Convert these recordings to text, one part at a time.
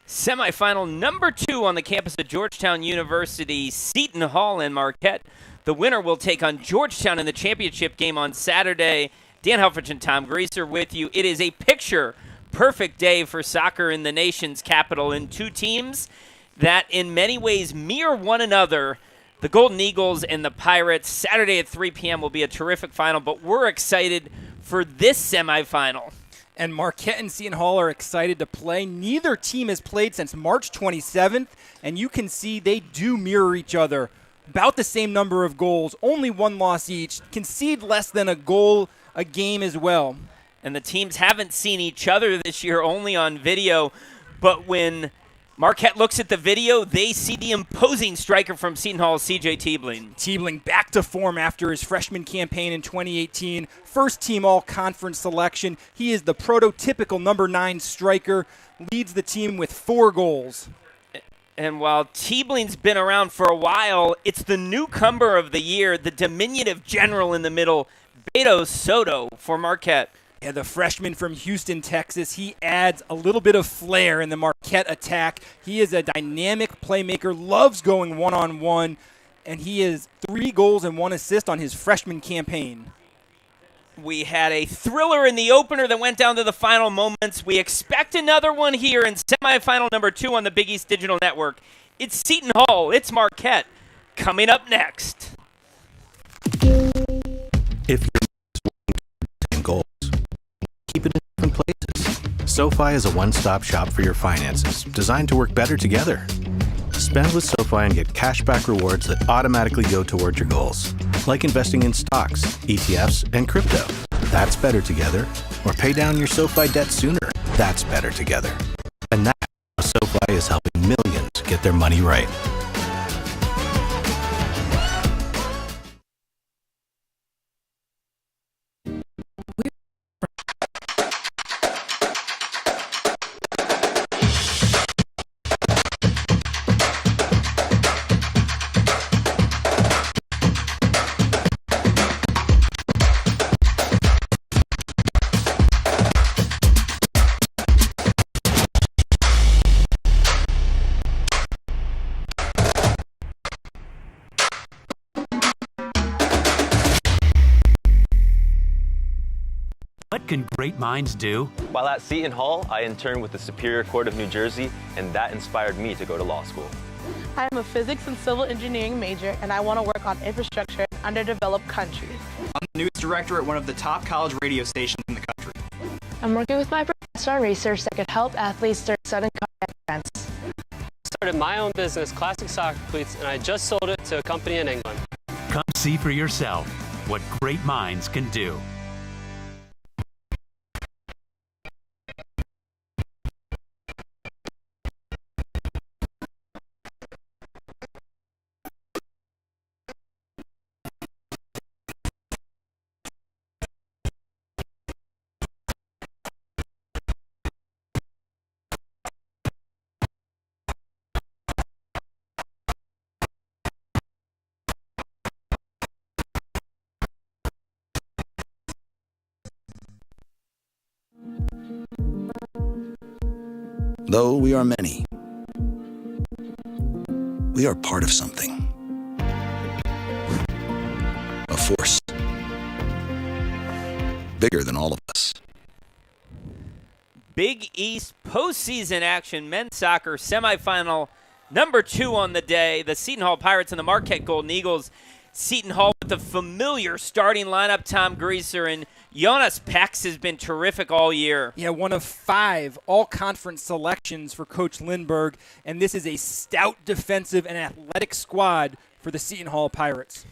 Semifinal number 2 on the campus of Georgetown University, Seton Hall and Marquette. The winner will take on Georgetown in the championship game on Saturday. Dan Helfrich and Tom Greaser with you. It is a picture-perfect day for soccer in the nation's capital, and two teams that in many ways mirror one another. The Golden Eagles and the Pirates. Saturday at 3 p.m. will be a terrific final, but we're excited for this semifinal. And Marquette and Seton Hall are excited to play. Neither team has played since March 27th, and you can see they do mirror each other. About the same number of goals, only one loss each, concede less than a goal a game as well. And the teams haven't seen each other this year, only on video, but when Marquette looks at the video, they see the imposing striker from Seton Hall, C.J. Tiebling. Tiebling back to form after his freshman campaign in 2018. First team all-conference selection. He is the prototypical number 9 striker, leads the team with 4 goals. And while Tiebling's been around for a while, it's the newcomer of the year, the diminutive general in the middle, Beto Soto for Marquette. Yeah, the freshman from Houston, Texas, he adds a little bit of flair in the Marquette attack. He is a dynamic playmaker, loves going one-on-one, and he has 3 goals and 1 assist on his freshman campaign. We had a thriller in the opener that went down to the final moments. We expect another one here in semifinal number 2 on the Big East Digital Network. It's Seton Hall, it's Marquette, coming up next. If you're goals, keep it in different places. SoFi is a one-stop shop for your finances, designed to work better together. Spend with SoFi and get cashback rewards that automatically go toward your goals, like investing in stocks, ETFs, and crypto. That's better together. Or pay down your SoFi debt sooner. That's better together. And that's how SoFi is helping millions get their money right. What can great minds do? While at Seton Hall, I interned with the Superior Court of New Jersey, and that inspired me to go to law school. I'm a physics and civil engineering major, and I want to work on infrastructure in underdeveloped countries. I'm the news director at one of the top college radio stations in the country. I'm working with my professor on research that could help athletes during sudden cardiac events. I started my own business, Classic Soccer Cleats, and I just sold it to a company in England. Come see for yourself what great minds can do. Though we are many, we are part of something. A force bigger than all of us. Big East postseason action, men's soccer semifinal number 2 on the day. The Seton Hall Pirates and the Marquette Golden Eagles. Seton Hall with the familiar starting lineup, Tom Greaser, and Jonas Pex has been terrific all year. Yeah, one of 5 all-conference selections for Coach Lindbergh, and this is a stout defensive and athletic squad for the Seton Hall Pirates.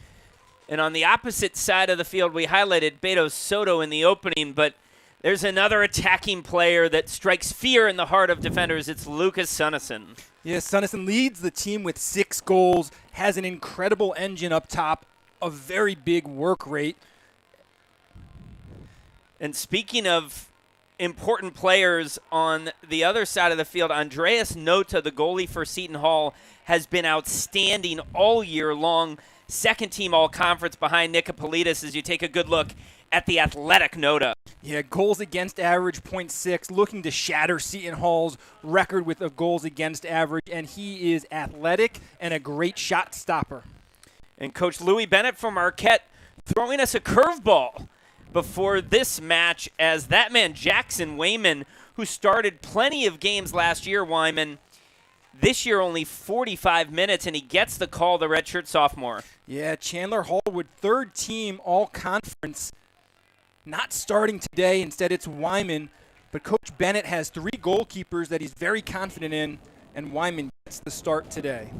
And on the opposite side of the field, we highlighted Beto Soto in the opening, but there's another attacking player that strikes fear in the heart of defenders. It's Lucas Sunnison. Yes, Sunnison leads the team with 6 goals, has an incredible engine up top, a very big work rate. And speaking of important players on the other side of the field, Andreas Nota, the goalie for Seton Hall, has been outstanding all year long. Second team all-conference behind Nick Politis as you take a good look at the athletic Nota. Yeah, goals against average, .6, looking to shatter Seton Hall's record with a goals against average, and he is athletic and a great shot stopper. And Coach Louis Bennett from Marquette throwing us a curveball before this match as that man Jackson Wayman, who started plenty of games last year, Wyman, this year only 45 minutes, and he gets the call, the redshirt sophomore. Yeah, Chandler Hallwood, third team all-conference, not starting today. Instead, it's Wyman. But Coach Bennett has 3 goalkeepers that he's very confident in, and Wyman gets the start today.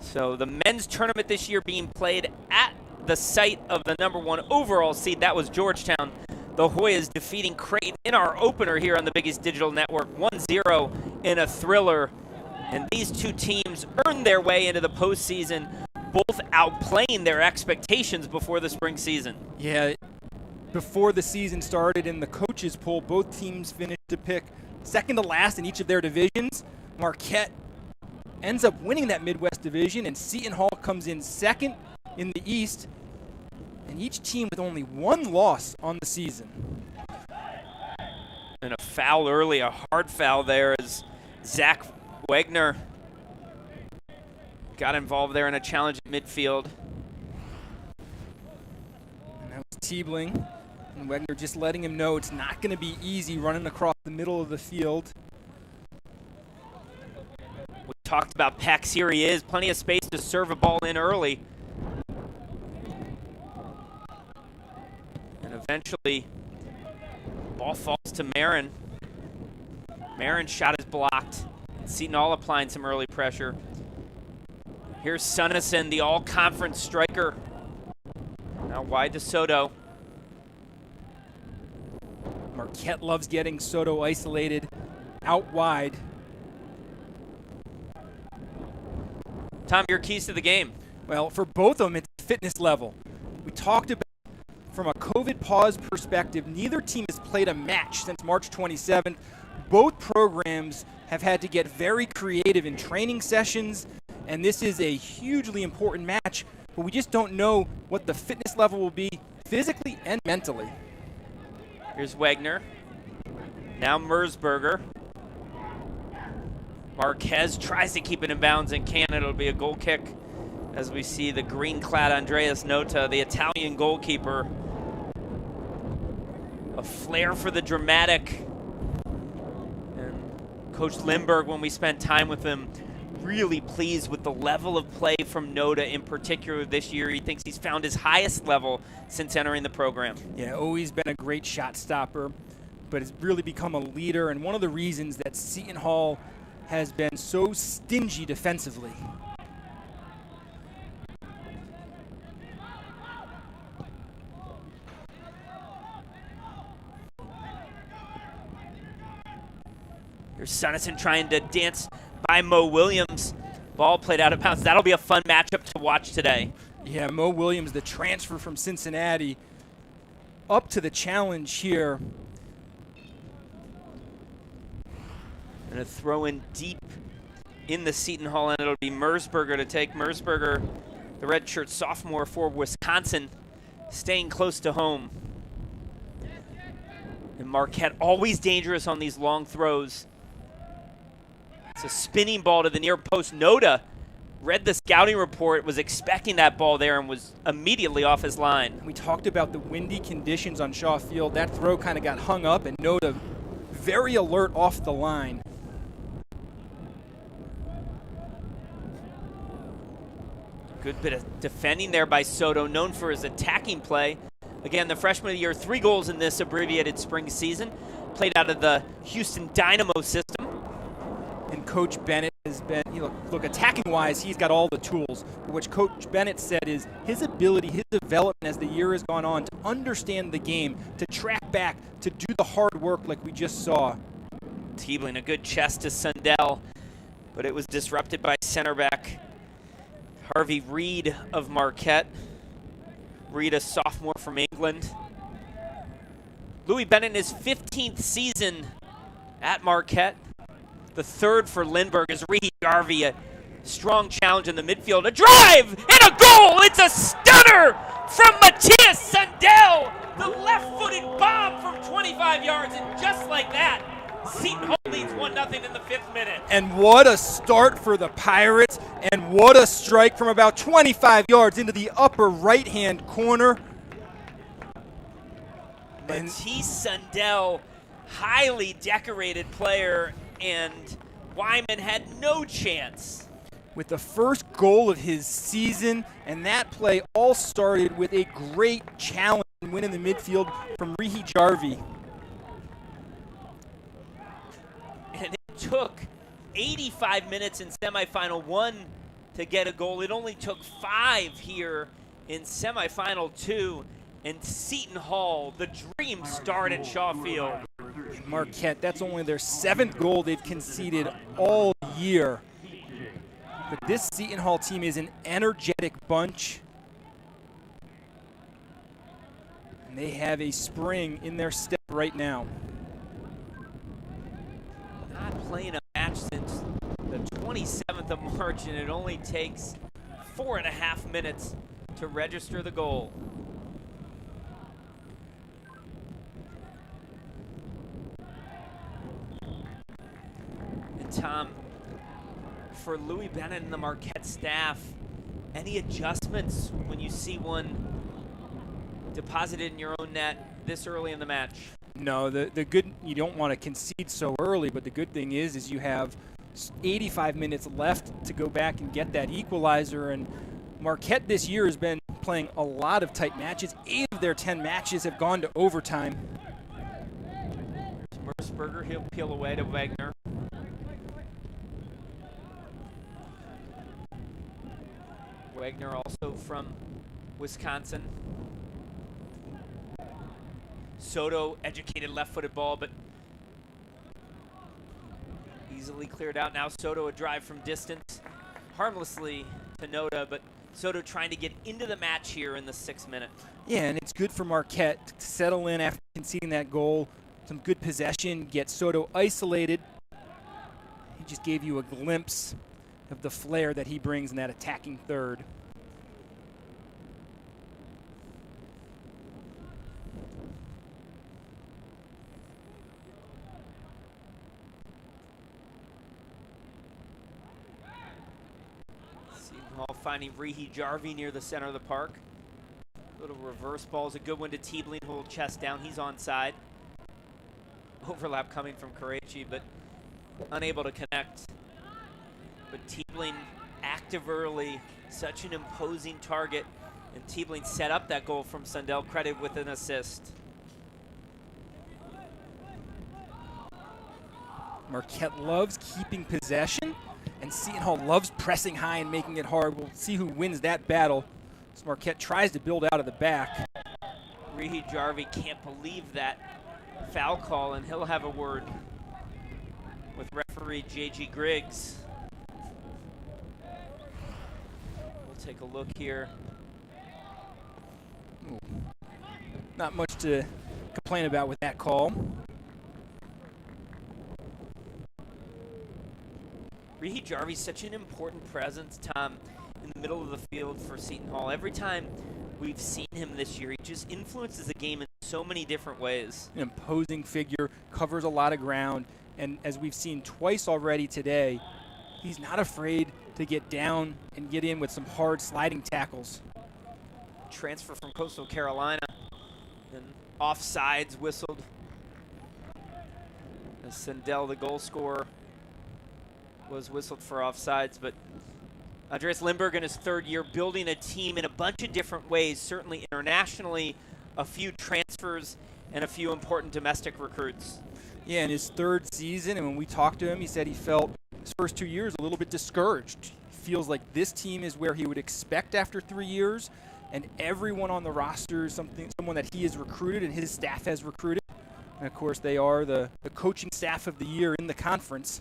So the men's tournament this year being played at the site of the #1 overall seed. That was Georgetown. The Hoyas defeating Creighton in our opener here on the biggest digital network, 1-0 in a thriller. And these two teams earned their way into the postseason, both outplaying their expectations before the spring season. Yeah, before the season started in the coaches poll, both teams finished to pick second to last in each of their divisions. Marquette ends up winning that Midwest division, and Seton Hall comes in second in the East, and each team with only 1 loss on the season. And a foul early, a hard foul there as Zach Wegner got involved there in a challenge at midfield. And that was Tiebling, and Wegner just letting him know it's not going to be easy running across the middle of the field. We talked about Pex. Here he is, plenty of space to serve a ball in early. And eventually, ball falls to Marin. Marin's shot is blocked. Seton Hall applying some early pressure. Here's Sunnison, the all-conference striker. Now wide to Soto. Marquette loves getting Soto isolated out wide. Tom, your keys to the game. Well, for both of them, it's fitness level. We talked about, from a COVID pause perspective, neither team has played a match since March 27th. Both programs have had to get very creative in training sessions, and this is a hugely important match, but we just don't know what the fitness level will be physically and mentally. Here's Wegner. Now Merzberger. Marquez tries to keep it in bounds and can't. It'll be a goal kick as we see the green-clad Andreas Nota, the Italian goalkeeper. A flair for the dramatic. Coach Lindbergh, when we spent time with him, really pleased with the level of play from Noda in particular this year. He thinks he's found his highest level since entering the program. Yeah, always been a great shot stopper, but has really become a leader, and one of the reasons that Seton Hall has been so stingy defensively. Here's Sunnison trying to dance by Mo Williams. Ball played out of bounds. That'll be a fun matchup to watch today. Yeah, Mo Williams, the transfer from Cincinnati, up to the challenge here. And a throw in deep in the Seton Hall end. It'll be Merzberger to take. Merzberger, the redshirt sophomore for Wisconsin, staying close to home. And Marquette always dangerous on these long throws. It's a spinning ball to the near post. Noda read the scouting report, was expecting that ball there, and was immediately off his line. We talked about the windy conditions on Shaw Field. That throw kind of got hung up, and Noda very alert off the line. Good bit of defending there by Soto, known for his attacking play. Again, the freshman of the year, 3 goals in this abbreviated spring season. Played out of the Houston Dynamo system. And Coach Bennett has been, look, attacking-wise, he's got all the tools. What Coach Bennett said is his ability, his development as the year has gone on to understand the game, to track back, to do the hard work like we just saw. Tiebling, a good chest to Sundell, but it was disrupted by center back Harvey Reed of Marquette. Reed, a sophomore from England. Louis Bennett in his 15th season at Marquette. The 3rd for Lindbergh is Reed Garvey. A strong challenge in the midfield. A drive and a goal! It's a stunner from Matthias Sundell! The left-footed bomb from 25 yards, and just like that, Seton Hall leads 1-0 in the 5th minute. And what a start for the Pirates, and what a strike from about 25 yards into the upper right-hand corner. Matisse Sundell, highly decorated player, and Wyman had no chance. With the first goal of his season, and that play all started with a great challenge and win in the midfield from Rihi Jarvi. And it took 85 minutes in semifinal 1 to get a goal. It only took 5 here in semifinal 2. And Seton Hall, the dream start at Shaw Field. Marquette, that's only their 7th goal they've conceded all year. But this Seton Hall team is an energetic bunch. And they have a spring in their step right now. Not playing a match since the 27th of March, and it only takes 4.5 minutes to register the goal. And Tom, for Louis Bennett and the Marquette staff, any adjustments when you see one deposited in your own net this early in the match? No, the good, you don't want to concede so early, but the good thing is you have 85 minutes left to go back and get that equalizer. And Marquette this year has been playing a lot of tight matches. 8 of their 10 matches have gone to overtime. Merceberger, he'll peel away to Wagner. Wagner also from Wisconsin. Soto, educated left-footed ball, but easily cleared out. Now Soto, a drive from distance, harmlessly to Noda, but Soto trying to get into the match here in the 6th minute. Yeah, and it's good for Marquette to settle in after conceding that goal. Some good possession, get Soto isolated. He just gave you a glimpse of the flair that he brings in that attacking third. Seton Hall finding Rihi Jarvi near the center of the park. Little reverse ball is a good one to Teebling, who will chest down. He's onside. Overlap coming from Karachi, but unable to connect. But Teebling active early, such an imposing target, and Teebling set up that goal from Sundell, credited with an assist. Marquette loves keeping possession, and Seton Hall loves pressing high and making it hard. We'll see who wins that battle. So Marquette tries to build out of the back. Rihi Jarvi can't believe that foul call, and he'll have a word with referee J.G. Griggs. We'll take a look here. Ooh. Not much to complain about with that call. Rihi Jarvi's such an important presence, Tom, in the middle of the field for Seton Hall. Every time we've seen him this year, he just influences the game in so many different ways. An imposing figure, covers a lot of ground, and as we've seen twice already today, he's not afraid to get down and get in with some hard sliding tackles. Transfer from Coastal Carolina, and offsides whistled. As Sundell, the goal scorer, was whistled for offsides, but Andreas Lindberg in his 3rd year building a team in a bunch of different ways, certainly internationally, a few transfers, and a few important domestic recruits. Yeah, in his 3rd season, and when we talked to him, he said he felt his first 2 years a little bit discouraged. He feels like this team is where he would expect after 3 years, and everyone on the roster is someone that he has recruited and his staff has recruited. And of course, they are the coaching staff of the year in the conference.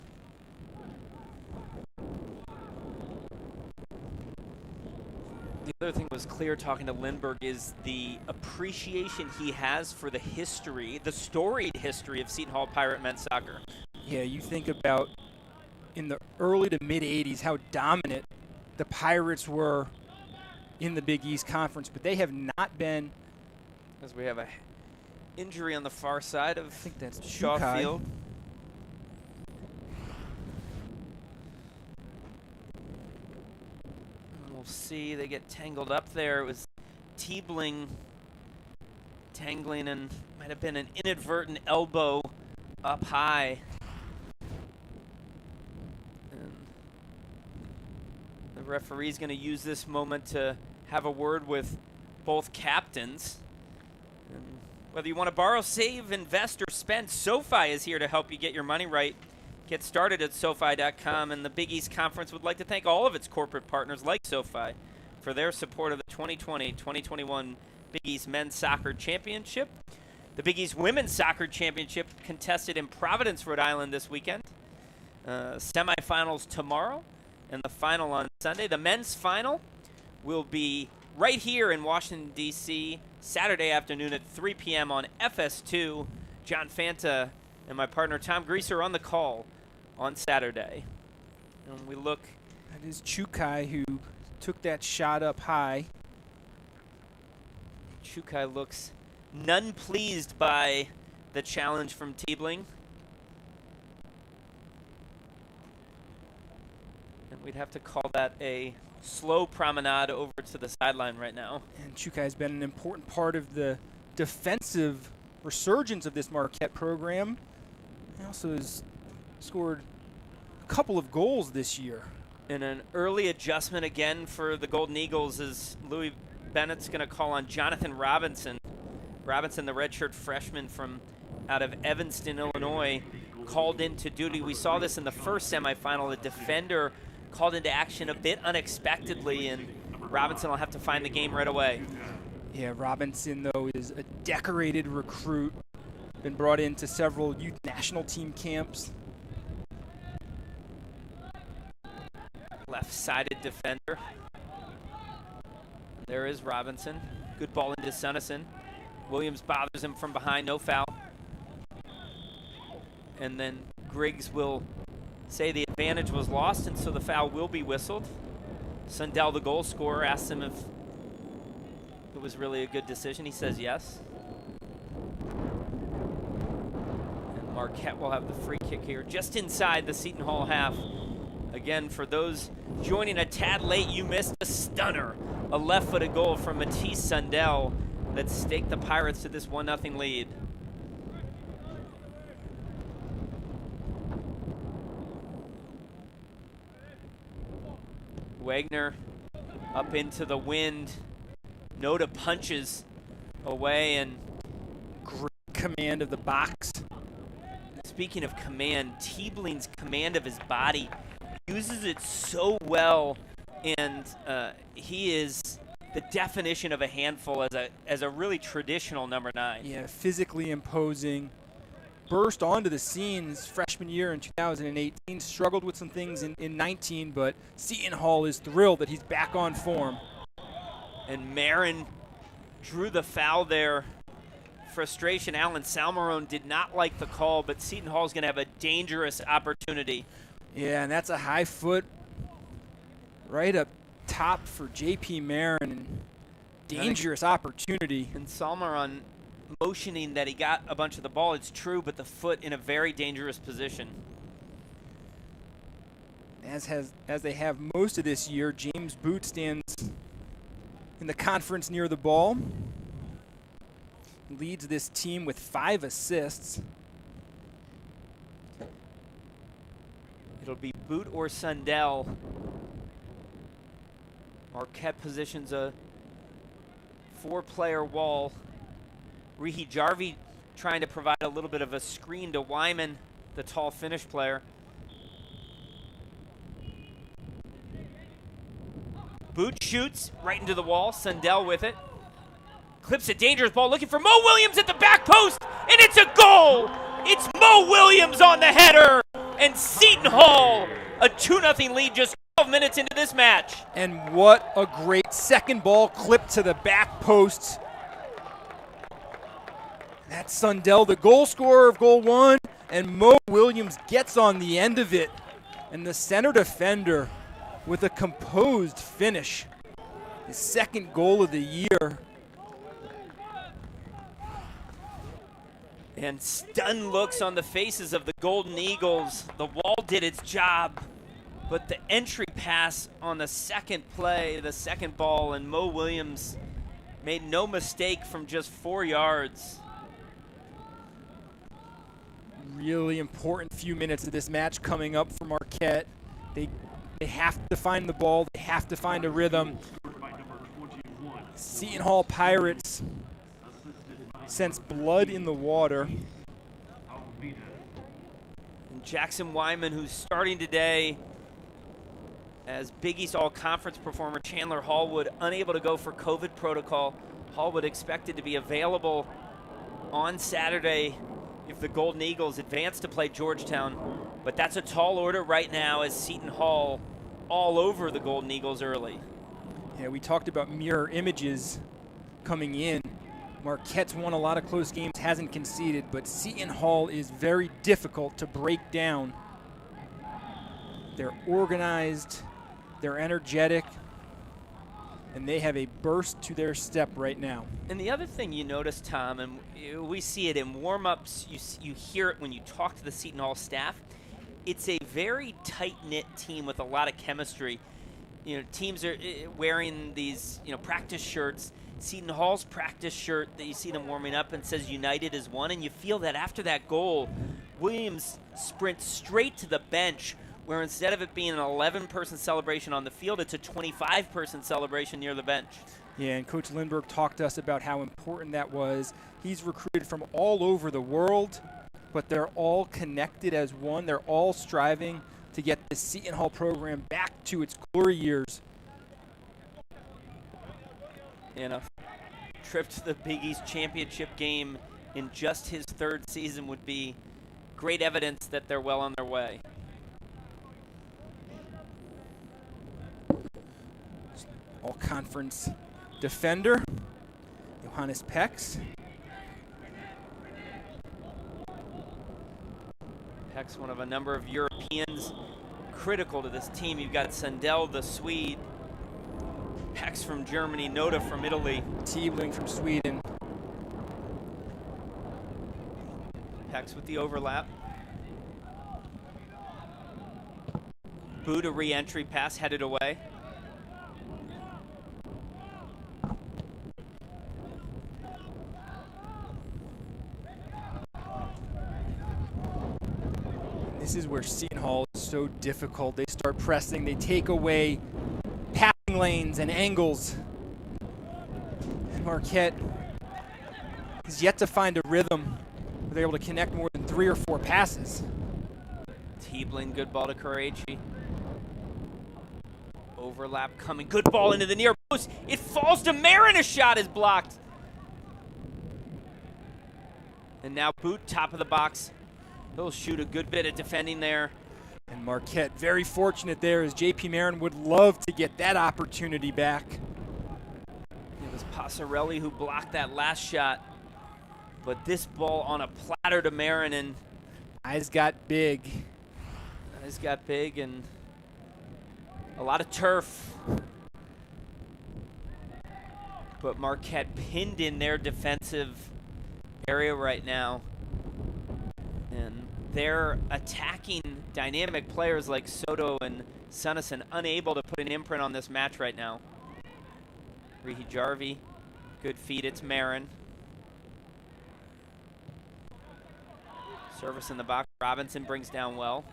The other thing was clear talking to Lindberg is the appreciation he has for the history, the storied history of Seton Hall Pirate men's soccer. Yeah, you think about in the early to mid 80s how dominant the Pirates were in the Big East Conference, but they have not been. As we have a injury on the far side of I think that's Shaw Chukai. Field. And we'll see. They get tangled up there. It was Tiebling tangling, and might have been an inadvertent elbow up high. And the referee's going to use this moment to have a word with both captains. And whether you want to borrow, save, invest, or spend, SoFi is here to help you get your money right. Get started at SoFi.com, and the Big East Conference would like to thank all of its corporate partners like SoFi for their support of the 2020-2021 Big East Men's Soccer Championship. The Big East Women's Soccer Championship contested in Providence, Rhode Island this weekend. Semifinals tomorrow and the final on Sunday. The men's final will be right here in Washington, D.C., Saturday afternoon at 3 p.m. on FS2. John Fanta and my partner Tom Greaser on the call on Saturday. And we look. That is Chukai who took that shot up high. Chukai looks none pleased by the challenge from Tiebling. And we'd have to call that a slow promenade over to the sideline right now. And Chukai has been an important part of the defensive resurgence of this Marquette program. He also has scored a couple of goals this year. And an early adjustment again for the Golden Eagles is Louis Bennett's going to call on Jonathan Robinson. Robinson, the redshirt freshman from out of Evanston, Illinois, called into duty. We saw this in the first semifinal. The defender called into action a bit unexpectedly, and Robinson will have to find the game right away. Yeah, Robinson, though, is a decorated recruit. Been brought into several youth national team camps. Left-sided defender. There is Robinson. Good ball into Sunnison. Williams bothers him from behind, no foul. And then Griggs will say the advantage was lost, and so the foul will be whistled. Sundell, the goal scorer, asks him if it was really a good decision. He says yes. And Marquette will have the free kick here just inside the Seton Hall half. Again, for those joining a tad late, you missed a stunner. A left-footed goal from Matisse Sundell that staked the Pirates to this 1-0 lead. Wagner up into the wind. Noda punches away, and great command of the box. Speaking of command, Tiebling's command of his body, uses it so well, and he is the definition of a handful as a really traditional number 9. Yeah, physically imposing. Burst onto the scene his freshman year in 2018. Struggled with some things in 19, but Seton Hall is thrilled that he's back on form. And Marin drew the foul there. Frustration. Alan Salmarone did not like the call, but Seton Hall is going to have a dangerous opportunity. Yeah, and that's a high foot right up top for J.P. Marin. And dangerous opportunity. And Salmarone motioning that he got a bunch of the ball. It's true, but the foot in a very dangerous position. As they have most of this year, James Boot stands in the conference near the ball. Leads this team with 5 assists. It'll be Boot or Sundell. Marquette positions a 4-player wall. Rihi Jarvi trying to provide a little bit of a screen to Wyman, the tall Finnish player. Boot shoots right into the wall. Sundell with it. Clips a dangerous ball, looking for Mo Williams at the back post, and it's a goal! It's Mo Williams on the header, and Seton Hall, a 2-0 lead just 12 minutes into this match. And what a great second ball clip to the back post. That's Sundell, the goal scorer of goal 1, and Mo Williams gets on the end of it. And the center defender with a composed finish. His second goal of the year. And stunned looks on the faces of the Golden Eagles. The wall did its job, but the entry pass on the second play, the second ball, and Mo Williams made no mistake from just 4 yards. Really important few minutes of this match coming up for Marquette. They have to find the ball. They have to find a rhythm. Seton Hall Pirates sense blood in the water. And Jackson Wyman, who's starting today as Big East All-Conference performer, Chandler Hallwood, unable to go for COVID protocol. Hallwood expected to be available on Saturday if the Golden Eagles advance to play Georgetown. But that's a tall order right now as Seton Hall all over the Golden Eagles early. Yeah, we talked about mirror images coming in. Marquette's won a lot of close games, hasn't conceded, but Seton Hall is very difficult to break down. They're organized, they're energetic, and they have a burst to their step right now. And the other thing you notice, Tom, and we see it in warm-ups, you hear it when you talk to the Seton Hall staff, it's a very tight-knit team with a lot of chemistry. You know, teams are wearing these, practice shirts. Seton Hall's practice shirt that you see them warming up and says United as one, and you feel that after that goal, Williams sprints straight to the bench, where instead of it being an 11-person celebration on the field, it's a 25-person celebration near the bench. Yeah, and Coach Lindbergh talked to us about how important that was. He's recruited from all over the world, but they're all connected as one. They're all striving to get the Seton Hall program back to its glory years. And a trip to the Big East Championship game in just his 3rd season would be great evidence that they're well on their way. All-conference defender, Johannes Pex. Peck's one of a number of Europeans critical to this team. You've got Sundell, the Swede, Peck's from Germany, Noda from Italy. Tiebling from Sweden. Peck's with the overlap. Boot, a re-entry pass headed away. This is where Seton Hall is so difficult. They start pressing, they take away passing lanes and angles. And Marquette is yet to find a rhythm where they're able to connect more than 3 or 4 passes. Tiebling, good ball to Karachi. Overlap coming, good ball into the near post. It falls to Marin, a shot is blocked. And now Boot, top of the box. He'll shoot a good bit of defending there. And Marquette very fortunate there, as J.P. Marin would love to get that opportunity back. It was Passarelli who blocked that last shot. But this ball on a platter to Marin, and eyes got big. Eyes got big, and a lot of turf. But Marquette pinned in their defensive area right now. And they're attacking dynamic players like Soto and Sunnison, unable to put an imprint on this match right now. Rihi Jarvi, good feed, it's Marin. Service in the box, Robinson brings down well.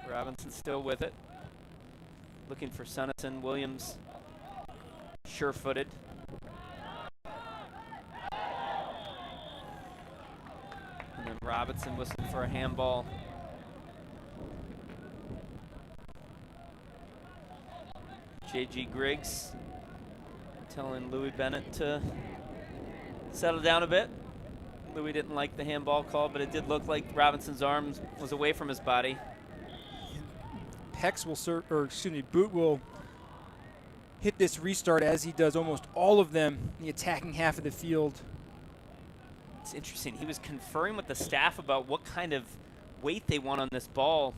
Robinson still with it. Looking for Sunnison, Williams sure-footed. And then Robinson whistling for a handball. J.G. Griggs telling Louis Bennett to settle down a bit. Louis didn't like the handball call, but it did look like Robinson's arm was away from his body. Pex will Boot will hit this restart as he does almost all of them in the attacking half of the field. It's interesting. He was conferring with the staff about what kind of weight they want on this ball,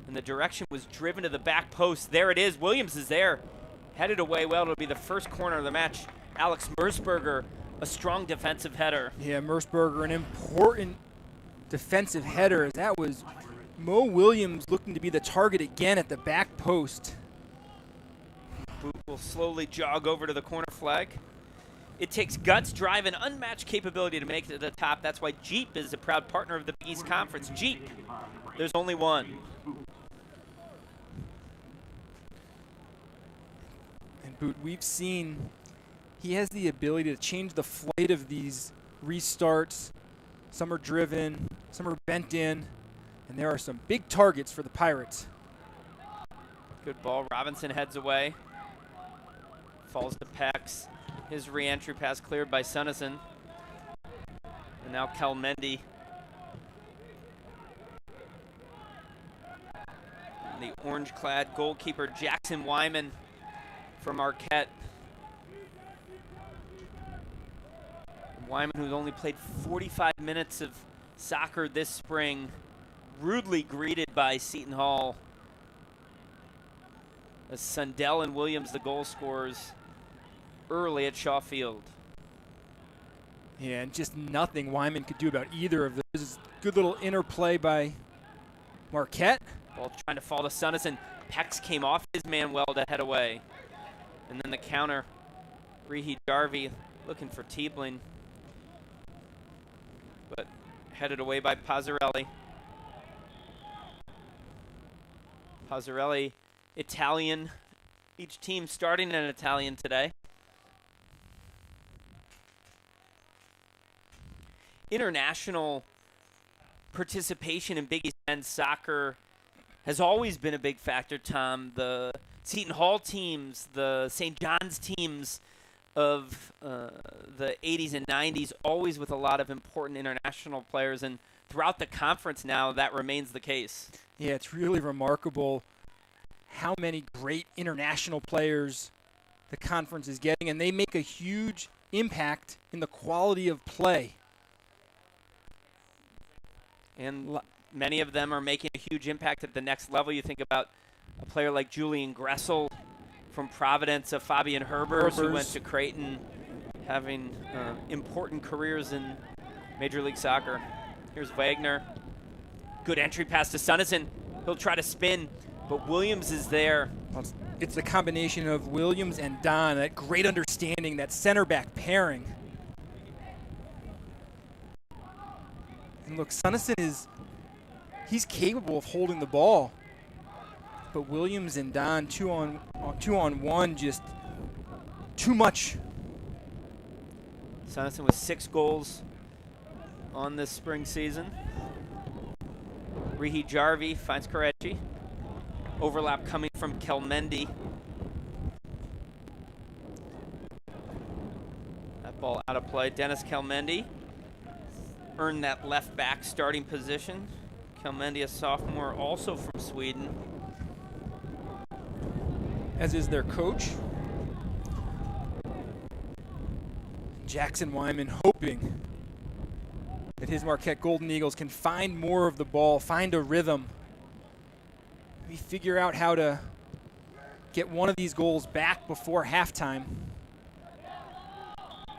and the direction was driven to the back post. There it is. Williams is there. Headed away well. It'll be the first corner of the match. Alex Mersberger, a strong defensive header. Yeah, Mersberger, an important defensive header. That was Mo Williams looking to be the target again at the back post. Boot will slowly jog over to the corner flag. It takes guts, drive, and unmatched capability to make it to the top. That's why Jeep is a proud partner of the Big East Conference. Jeep, there's only one. And Boot, we've seen he has the ability to change the flight of these restarts. Some are driven, some are bent in, and there are some big targets for the Pirates. Good ball. Robinson heads away. Falls to Pex. His re-entry pass cleared by Sunnison. And now Kelmendi. The orange-clad goalkeeper Jackson Wyman from Marquette. Wyman, who's only played 45 minutes of soccer this spring, rudely greeted by Seton Hall as Sundell and Williams, the goal scorers, early at Shaw Field. Yeah, and just nothing Wyman could do about either of those. Good little interplay by Marquette. Ball trying to fall to Sunnison. Pex came off his man well to head away. And then the counter. Rehi Jarvie looking for Tiebling, but headed away by Pazzarelli. Pazzarelli, Italian. Each team starting an Italian today. International participation in Big East men's soccer has always been a big factor, Tom. The Seton Hall teams, the St. John's teams of the 80s and 90s, always with a lot of important international players, and throughout the conference now that remains the case. Yeah, it's really remarkable how many great international players the conference is getting, and they make a huge impact in the quality of play. And many of them are making a huge impact at the next level. You think about a player like Julian Gressel from Providence, Fabian Herbers, who went to Creighton, having important careers in Major League Soccer. Here's Wagner. Good entry pass to Sunnison. He'll try to spin, but Williams is there. It's the combination of Williams and Don, that great understanding, that center back pairing. And look, Sunnison he's capable of holding the ball. But Williams and Don, two on one, just too much. Sunnison with 6 goals on this spring season. Rehi Jarvie finds Karechi. Overlap coming from Kelmendi. That ball out of play. Dennis Kelmendi earned that left back starting position. Kelmendi, a sophomore, also from Sweden. As is their coach. Jackson Wyman hoping that his Marquette Golden Eagles can find more of the ball, find a rhythm. Maybe figure out how to get one of these goals back before halftime.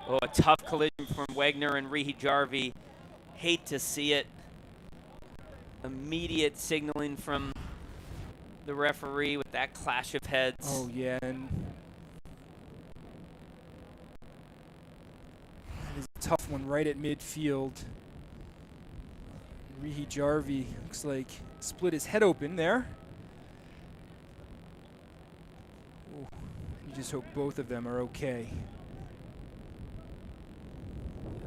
Oh, a tough collision from Wagner and Rehi Jarvie. Hate to see it. Immediate signaling from the referee with that clash of heads. Oh, yeah. And that is a tough one right at midfield. Rehi Jarvie looks like split his head open there. Ooh, you just hope both of them are okay.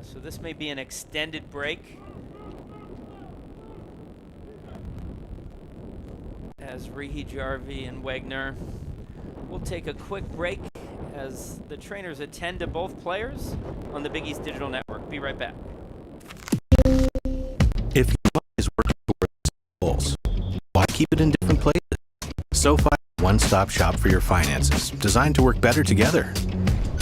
So this may be an extended break, as Rehi Jarvie and Wagner will take a quick break as the trainers attend to both players on the Big East Digital Network. Be right back. If your money is working towards goals, why keep it in different places? SoFi is a one-stop shop for your finances, designed to work better together.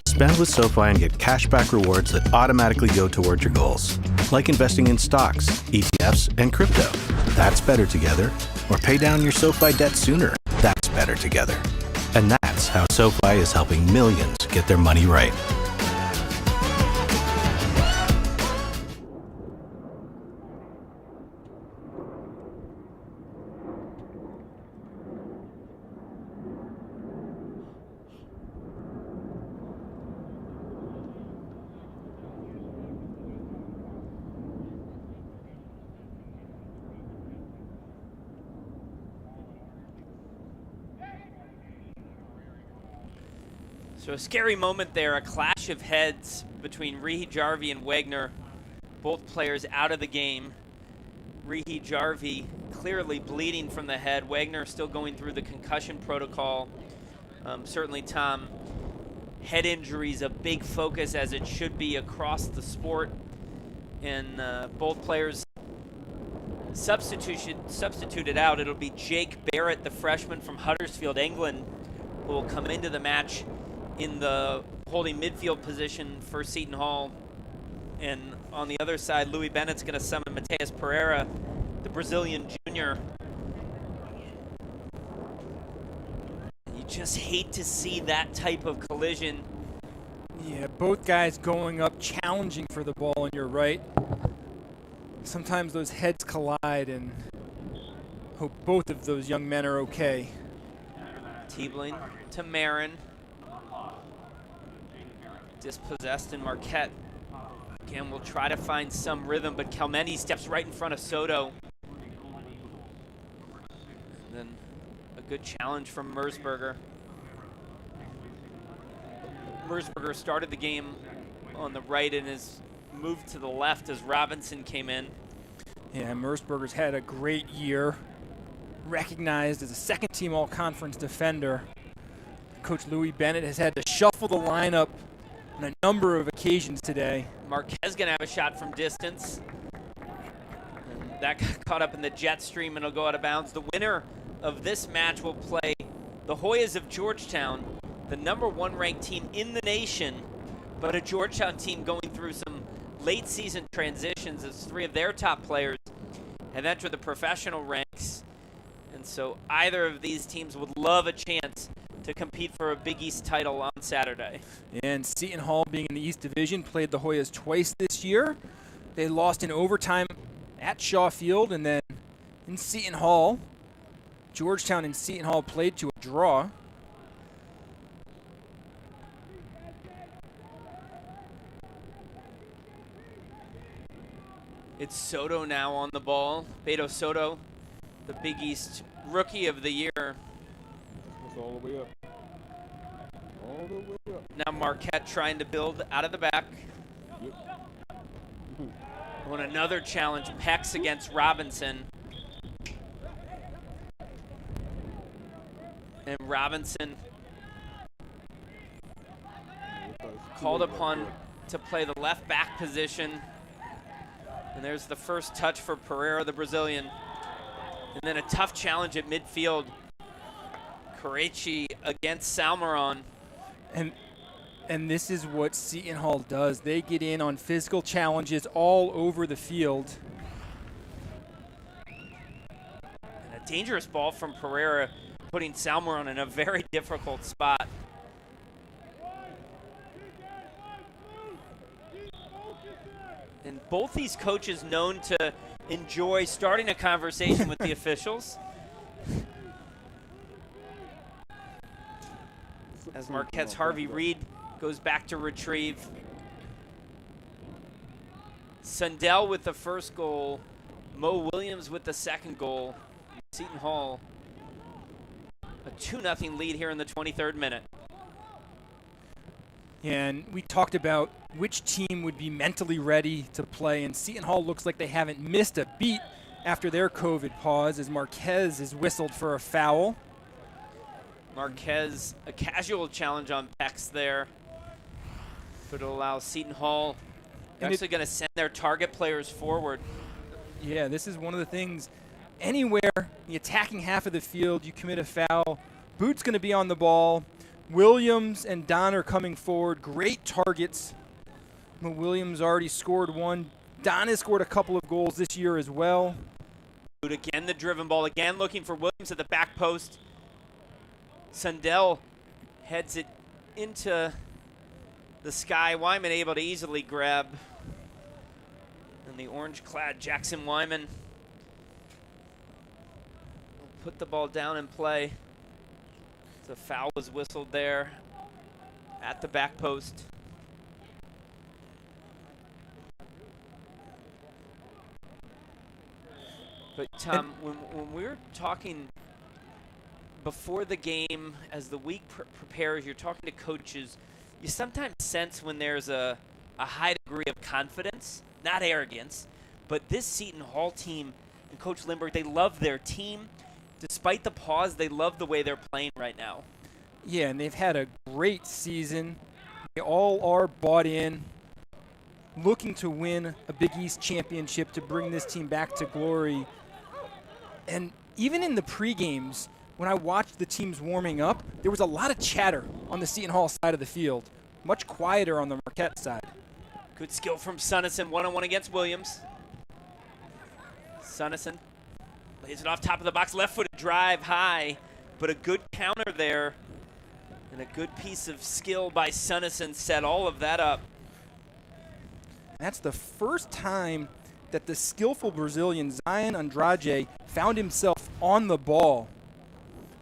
Spend with SoFi and get cashback rewards that automatically go towards your goals, like investing in stocks, ETFs, and crypto. That's better together. Or pay down your SoFi debt sooner. That's better together. And that's us how SoFi is helping millions get their money right. So a scary moment there, a clash of heads between Rihi Jarvi and Wagner, both players out of the game. Rihi Jarvi clearly bleeding from the head. Wagner still going through the concussion protocol. Certainly, Tom, head injuries a big focus, as it should be across the sport. And both players substituted out. It'll be Jake Barrett, the freshman from Huddersfield, England, who will come into the match in the holding midfield position for Seton Hall. And on the other side, Louis Bennett's going to summon Mateus Pereira, the Brazilian junior. You just hate to see that type of collision. Yeah, both guys going up, challenging for the ball, and you're right. Sometimes those heads collide, and hope both of those young men are okay. Tiebling to Marin. Dispossessed in Marquette. Again, we'll try to find some rhythm, but Kelmendi steps right in front of Soto. And then a good challenge from Merzberger. Merzberger started the game on the right and has moved to the left as Robinson came in. Yeah, Merzberger's had a great year. Recognized as a second-team all-conference defender. Coach Louis Bennett has had to shuffle the lineup on a number of occasions today. Marquez gonna have a shot from distance. And that got caught up in the jet stream and it'll go out of bounds. The winner of this match will play the Hoyas of Georgetown, the #1 ranked team in the nation, but a Georgetown team going through some late season transitions as 3 of their top players have entered the professional ranks. And so either of these teams would love a chance to compete for a Big East title on Saturday. And Seton Hall, being in the East Division, played the Hoyas twice this year. They lost in overtime at Shaw Field, and then in Seton Hall, Georgetown and Seton Hall played to a draw. It's Soto now on the ball. Beto Soto, the Big East Rookie of the Year. That's all the way up. All the way up. Now Marquette trying to build out of the back. Yep. On another challenge, Pex against Robinson. And Robinson called upon to play the left back position. And there's the first touch for Pereira, the Brazilian. And then a tough challenge at midfield. Korechi against Salmeron. And this is what Seton Hall does. They get in on physical challenges all over the field. And a dangerous ball from Pereira, putting Salmeron in a very difficult spot. And both these coaches known to enjoy starting a conversation with the officials. As Marquette's Harvey Reed goes back to retrieve. Sundell with the first goal. Mo Williams with the second goal. Seton Hall, a 2-0 lead here in the 23rd minute. And we talked about which team would be mentally ready to play, and Seton Hall looks like they haven't missed a beat after their COVID pause as Marquez is whistled for a foul. Marquez, a casual challenge on Pex there, but it'll allow Seton Hall. They're actually going to send their target players forward. Yeah, this is one of the things. Anywhere in the attacking half of the field, you commit a foul, Boot's going to be on the ball. Williams and Don are coming forward. Great targets. Williams already scored one. Don has scored a couple of goals this year as well. Boot again, the driven ball, again looking for Williams at the back post. Sundell heads it into the sky. Wyman able to easily grab. And the orange-clad Jackson Wyman will put the ball down and play. The foul was whistled there at the back post. But Tom, when we were talking before the game, as the week prepares, you're talking to coaches, you sometimes sense when there's a high degree of confidence, not arrogance, but this Seton Hall team and Coach Lindbergh, they love their team. Despite the pause, they love the way they're playing right now. Yeah, and they've had a great season. They all are bought in, looking to win a Big East championship to bring this team back to glory. And even in the pre-games, when I watched the teams warming up, there was a lot of chatter on the Seton Hall side of the field, much quieter on the Marquette side. Good skill from Sunnison, one-on-one against Williams. Sunnison lays it off top of the box, left-footed drive high, but a good counter there. And a good piece of skill by Sunnison set all of that up. That's the first time that the skillful Brazilian Zion Andrade found himself on the ball.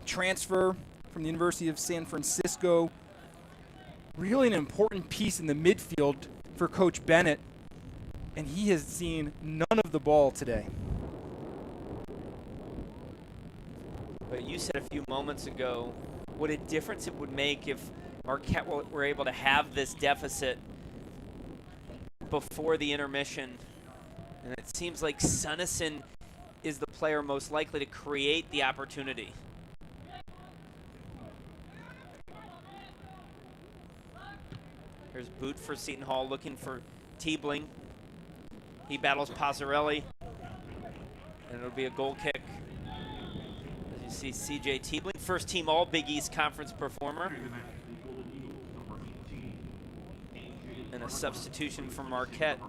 Transfer from the University of San Francisco. Really an important piece in the midfield for Coach Bennett. And he has seen none of the ball today. But you said a few moments ago what a difference it would make if Marquette were able to have this deficit before the intermission. And it seems like Sunnison is the player most likely to create the opportunity. Here's Boot for Seton Hall looking for Tiebling. He battles Passarelli. And it'll be a goal kick. As you see C.J. Tiebling, first team All Big East Conference performer. And a substitution for Marquette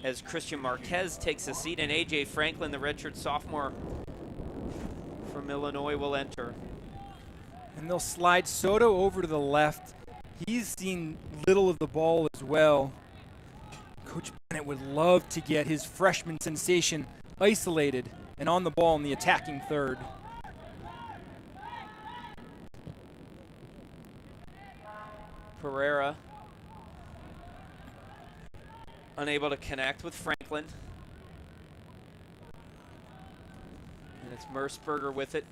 as Christian Marquez takes a seat, and A.J. Franklin, the redshirt sophomore from Illinois, will enter. And they'll slide Soto over to the left. He's seen little of the ball as well. Coach Bennett would love to get his freshman sensation isolated and on the ball in the attacking third. Pereira unable to connect with Franklin. And it's Merceberger with it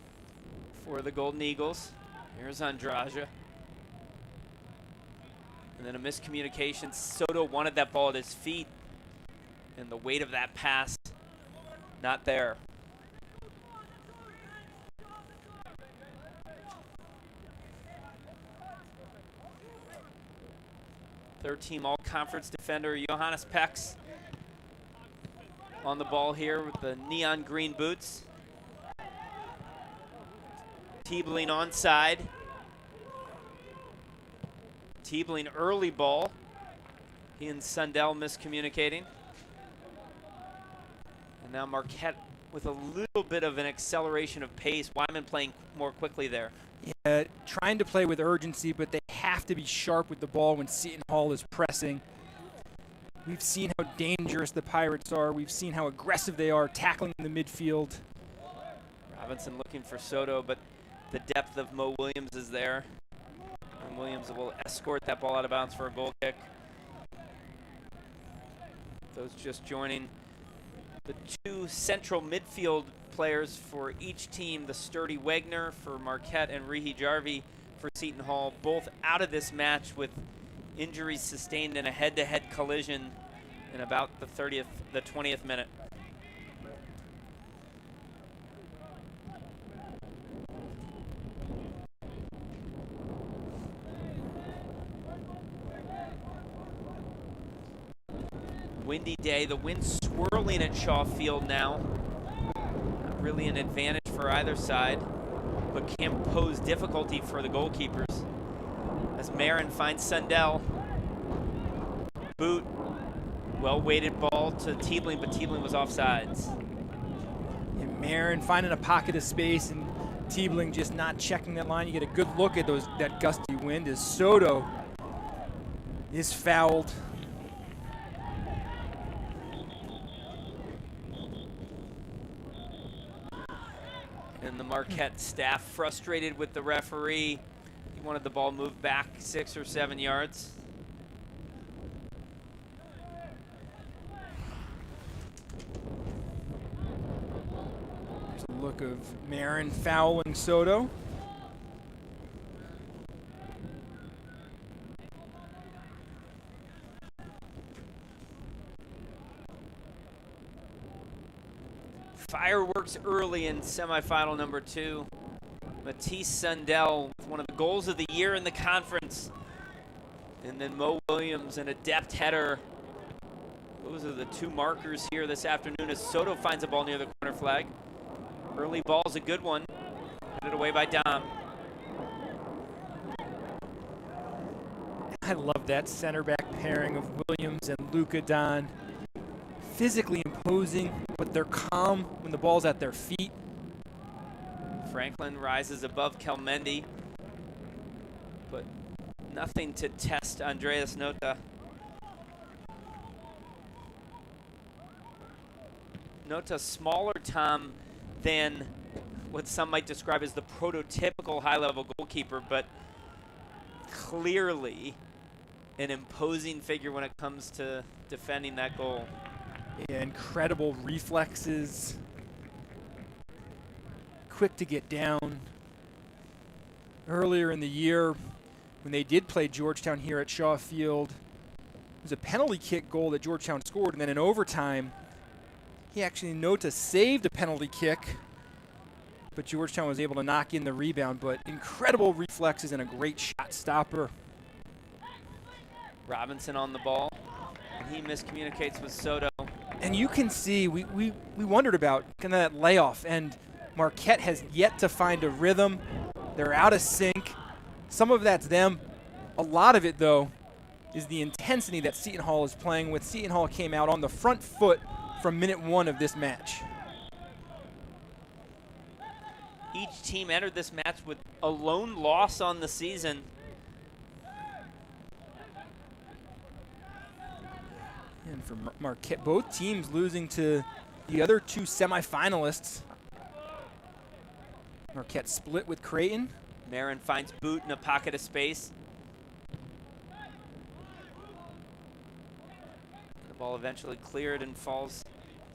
for the Golden Eagles. Here's Andrade. And then a miscommunication. Soto wanted that ball at his feet, and the weight of that pass not there. Third team all-conference defender Johannes Pex on the ball here with the neon green boots. Tiebling onside. Tiebling early ball. He and Sundell miscommunicating. And now Marquette with a little bit of an acceleration of pace. Wyman playing more quickly there. Yeah, trying to play with urgency, but they have to be sharp with the ball when Seton Hall is pressing. We've seen how dangerous the Pirates are. We've seen how aggressive they are tackling in the midfield. Robinson looking for Soto, but the depth of Mo Williams is there. And Williams will escort that ball out of bounds for a goal kick. Those just joining the two central midfield players for each team, the sturdy Wegner for Marquette and Rihi Jarvi for Seton Hall, both out of this match with injuries sustained in a head-to-head collision in about the 20th minute. Windy day, the wind swirling at Shaw Field now. Not really an advantage for either side, but can pose difficulty for the goalkeepers. As Marin finds Sundell. Boot, well-weighted ball to Tiebling, but Tiebling was offsides. And Marin finding a pocket of space and Tiebling just not checking that line. You get a good look at that gusty wind as Soto is fouled. And the Marquette staff frustrated with the referee. He wanted the ball moved back 6 or 7 yards. There's a look of Marin fouling Soto. Fireworks early in semifinal number 2. Matisse Sundell with one of the goals of the year in the conference. And then Mo Williams, an adept header. Those are the 2 markers here this afternoon as Soto finds a ball near the corner flag. Early ball's a good one. Put it away by Dom. I love that center back pairing of Williams and Luka Don. Physically imposing, but they're calm when the ball's at their feet. Franklin rises above Kelmendi, but nothing to test Andreas Nota. Nota smaller, Tom, than what some might describe as the prototypical high-level goalkeeper, but clearly an imposing figure when it comes to defending that goal. Yeah, incredible reflexes. Quick to get down. Earlier in the year, when they did play Georgetown here at Shaw Field, it was a penalty kick goal that Georgetown scored, and then in overtime, Nota saved a penalty kick, but Georgetown was able to knock in the rebound. But incredible reflexes and a great shot stopper. Robinson on the ball, and he miscommunicates with Soto. And you can see, we wondered about kind of that layoff, and Marquette has yet to find a rhythm. They're out of sync. Some of that's them. A lot of it, though, is the intensity that Seton Hall is playing with. Seton Hall came out on the front foot from minute 1 of this match. Each team entered this match with a lone loss on the season. And for Marquette, both teams losing to the other 2 semifinalists. Marquette split with Creighton. Marin finds Boot in a pocket of space. The ball eventually cleared and falls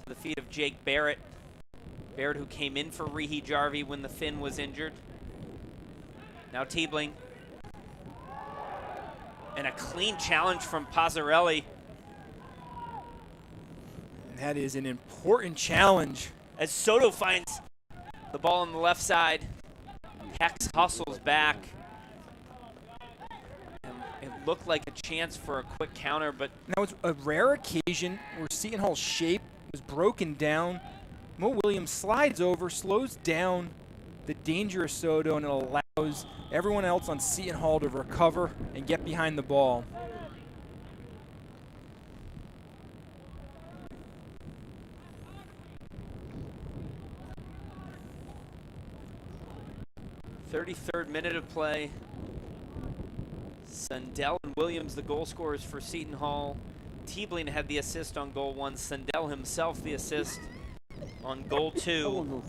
to the feet of Jake Barrett. Barrett, who came in for Rehi Jarvie when the Finn was injured. Now Tiebling. And a clean challenge from Pazzarelli. That is an important challenge. As Soto finds the ball on the left side, Hex hustles back. And it looked like a chance for a quick counter, but that was a rare occasion where Seton Hall's shape was broken down. Mo Williams slides over, slows down the dangerous Soto, and it allows everyone else on Seton Hall to recover and get behind the ball. 33rd minute of play. Sundell and Williams, the goal scorers for Seton Hall. Tiebling had the assist on goal 1. Sundell himself the assist on goal 2.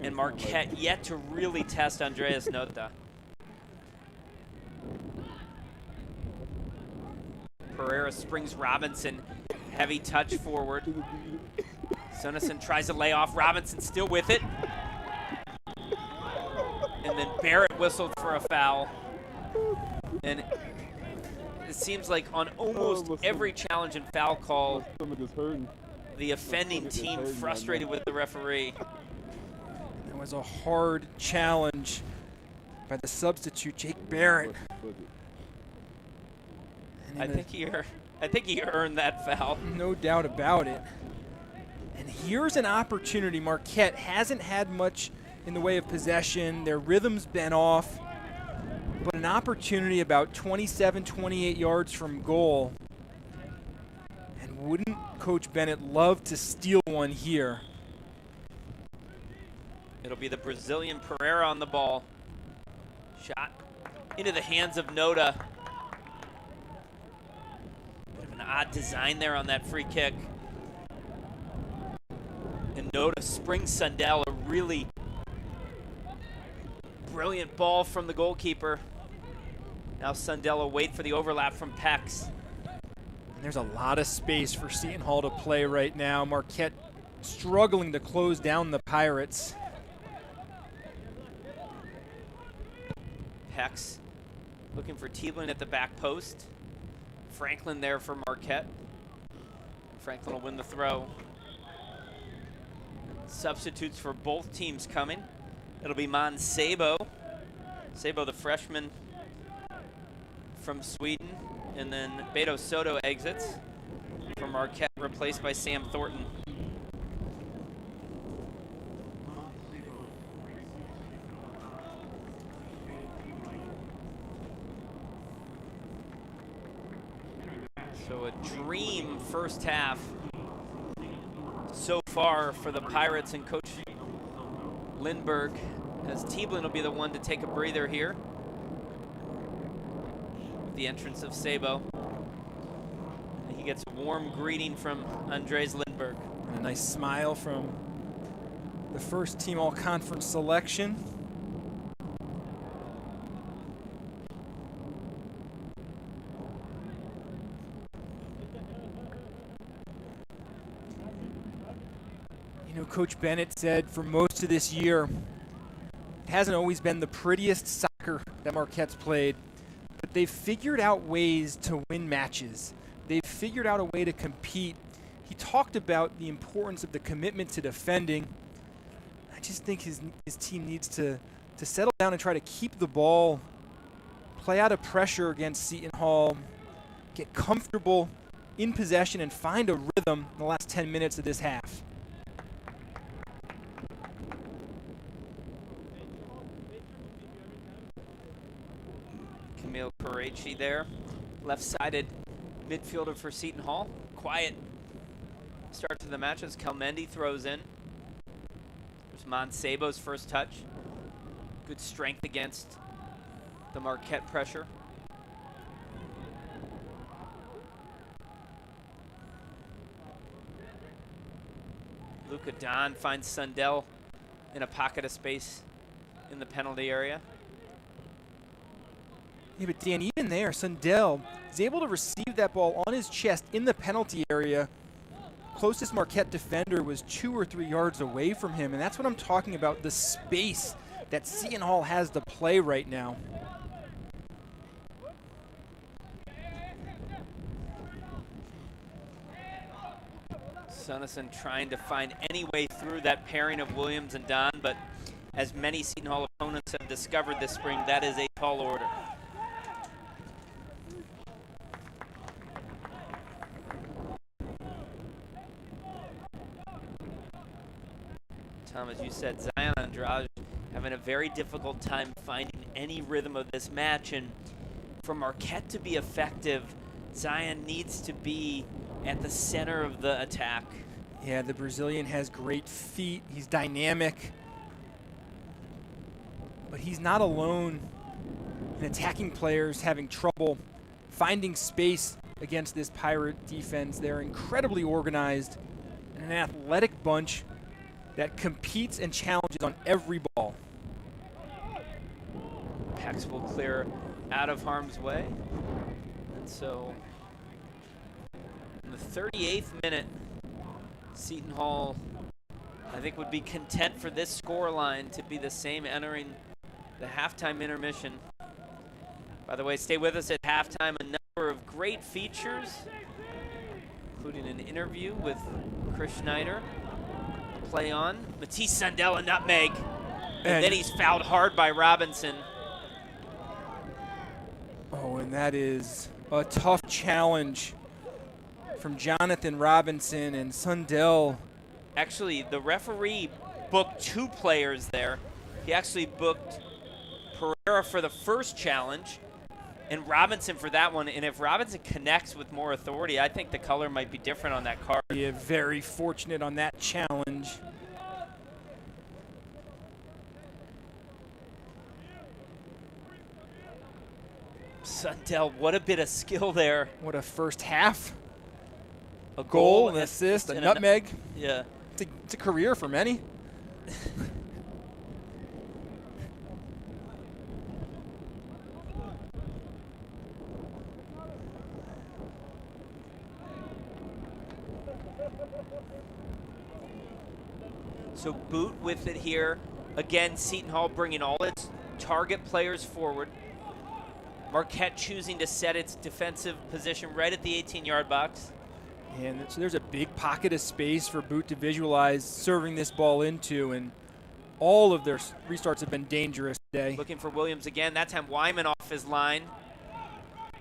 And Marquette yet to really test Andreas Nota. Pereira springs Robinson. Heavy touch forward. Sunnison tries to lay off. Robinson still with it. And then Barrett whistled for a foul. And it seems like on almost every challenge and foul call, the offending team frustrated with the referee. That was a hard challenge by the substitute, Jake Barrett. I think he earned that foul. No doubt about it. And here's an opportunity. Marquette hasn't had much in the way of possession. Their rhythm's been off. But an opportunity about 27, 28 yards from goal. And wouldn't Coach Bennett love to steal one here? It'll be the Brazilian Pereira on the ball. Shot into the hands of Noda. Bit of an odd design there on that free kick. And Noda springs Sundell, a really brilliant ball from the goalkeeper. Now Sundell will wait for the overlap from Pex. And there's a lot of space for Seton Hall to play right now. Marquette struggling to close down the Pirates. Pex looking for Tieblin at the back post. Franklin there for Marquette. Franklin will win the throw. Substitutes for both teams coming. It'll be Sabo. Sabo, the freshman from Sweden. And then Beto Soto exits for Marquette, replaced by Sam Thornton. So a dream first half so far for the Pirates and Coach Lindbergh, as Tieblin will be the one to take a breather here. The entrance of Sabo. And he gets a warm greeting from Andres Lindbergh. And a nice smile from the first team all-conference selection. You know, Coach Bennett said for most of this year, it hasn't always been the prettiest soccer that Marquette's played, but they've figured out ways to win matches. They've figured out a way to compete. He talked about the importance of the commitment to defending. I just think his team needs to settle down and try to keep the ball, play out of pressure against Seton Hall, get comfortable in possession, and find a rhythm in the last 10 minutes of this half. Camille Pareci there, left-sided midfielder for Seton Hall. Quiet start to the match as Kelmendi throws in. There's Sabo's first touch. Good strength against the Marquette pressure. Luka Don finds Sundell in a pocket of space in the penalty area. Yeah, but Dan, even there, Sundell is able to receive that ball on his chest in the penalty area. Closest Marquette defender was 2 or 3 yards away from him, and that's what I'm talking about, the space that Seton Hall has to play right now. Sunnison trying to find any way through that pairing of Williams and Don, but as many Seton Hall opponents have discovered this spring, that is a tall order. Tom, as you said, Zion Andrade having a very difficult time finding any rhythm of this match, and for Marquette to be effective, Zion needs to be at the center of the attack. Yeah, the Brazilian has great feet. He's dynamic. But he's not alone in attacking players having trouble finding space against this Pirate defense. They're incredibly organized and an athletic bunch that competes and challenges on every ball. Pex will clear out of harm's way. And so in the 38th minute, Seton Hall, I think, would be content for this scoreline to be the same entering the halftime intermission. By the way, stay with us at halftime. A number of great features, including an interview with Chris Schneider. Play on. Matisse Sundell, a nutmeg. And then he's fouled hard by Robinson. Oh, and that is a tough challenge from Jonathan Robinson, and Sundell. Actually, the referee booked 2 players there. He actually booked Pereira for the first challenge and Robinson for that one. And if Robinson connects with more authority, I think the color might be different on that card. Yeah, very fortunate on that challenge. Sundell, what a bit of skill there. What a first half. A Goal, an assist, a nutmeg. Yeah. It's a career for many. So Boot with it here. Again, Seton Hall bringing all its target players forward. Marquette choosing to set its defensive position right at the 18-yard box. And so there's a big pocket of space for Boot to visualize serving this ball into, and all of their restarts have been dangerous today. Looking for Williams again. That time Wyman off his line.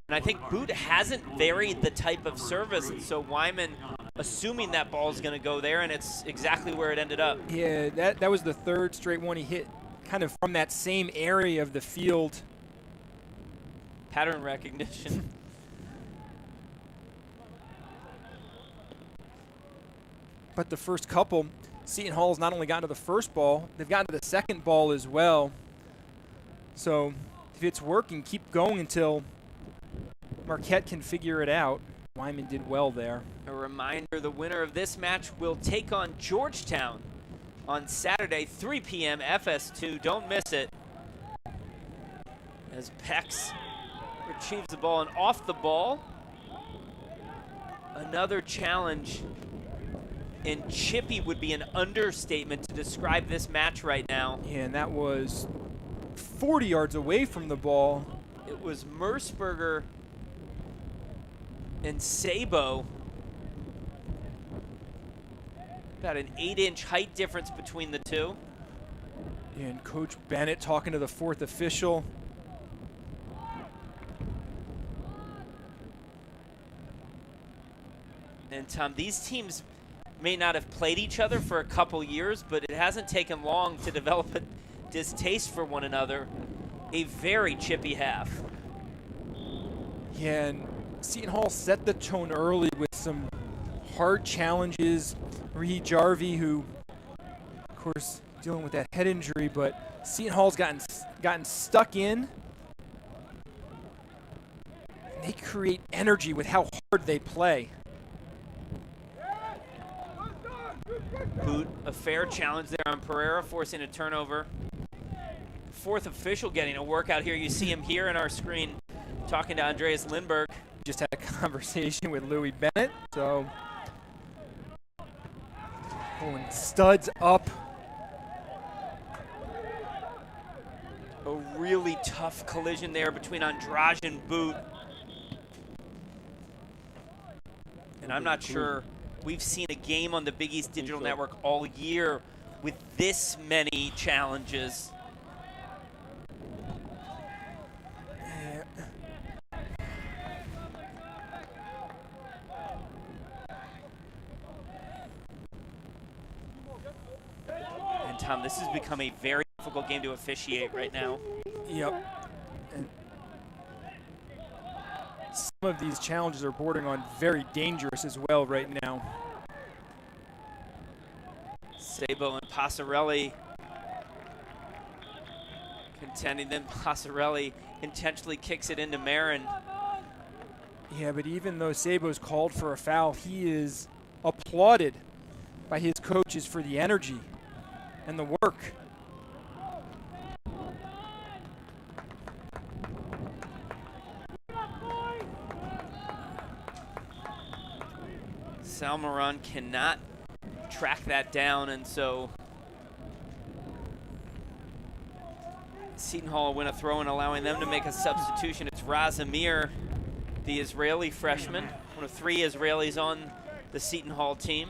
And I think Boot hasn't varied the type of service, and so Wyman assuming that ball is going to go there, and it's exactly where it ended up. Yeah, that was the third straight one he hit kind of from that same area of the field. Pattern recognition. But the first couple, Seton Hall's not only gotten to the first ball, they've gotten to the second ball as well. So if it's working, keep going until Marquette can figure it out. Wyman did well there. A reminder, the winner of this match will take on Georgetown on Saturday, 3 p.m. FS2. Don't miss it. As Pex retrieves the ball and off the ball. Another challenge. And chippy would be an understatement to describe this match right now. Yeah, and that was 40 yards away from the ball. It was Merceberger and Sabo. About an 8-inch height difference between the two. And Coach Bennett talking to the fourth official. And Tom, these teams may not have played each other for a couple years, but it hasn't taken long to develop a distaste for one another. A very chippy half. Yeah, and Seton Hall set the tone early with some hard challenges. Raheed Jarvie, who, of course, dealing with that head injury, but Seton Hall's gotten stuck in. They create energy with how hard they play. Boot, a fair challenge there on Pereira, forcing a turnover. Fourth official getting a workout here. You see him here in our screen talking to Andreas Lindberg. Just had a conversation with Louis Bennett. So, going studs up. A really tough collision there between Andrade and Boot. And I'm not sure we've seen a game on the Big East Digital Network all year with this many challenges. And Tom, this has become a very difficult game to officiate right now. Yep. And some of these challenges are bordering on very dangerous as well right now. Sabo and Passarelli contending, then Passarelli intentionally kicks it into Marin. Yeah, but even though Sabo's called for a foul, he is applauded by his coaches for the energy and the work. Salmaron cannot track that down, and so Seton Hall win a throw in, allowing them to make a substitution. It's Razamir, the Israeli freshman, one of 3 Israelis on the Seton Hall team.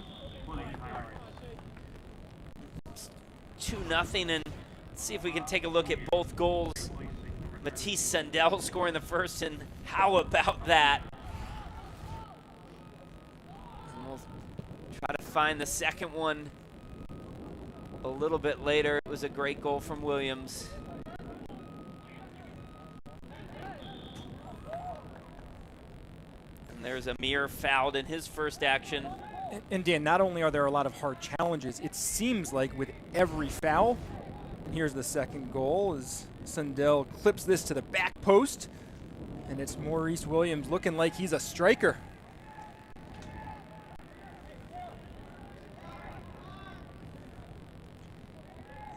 2-0, and let's see if we can take a look at both goals. Matisse Sundell scoring the first, and how about that? And we'll try to find the second one a little bit later. It was a great goal from Williams. And there's Amir fouled in his first action. And Dan, not only are there a lot of hard challenges, it seems like with every foul, and here's the second goal, as Sundell clips this to the back post, And it's Maurice Williams looking like he's a striker.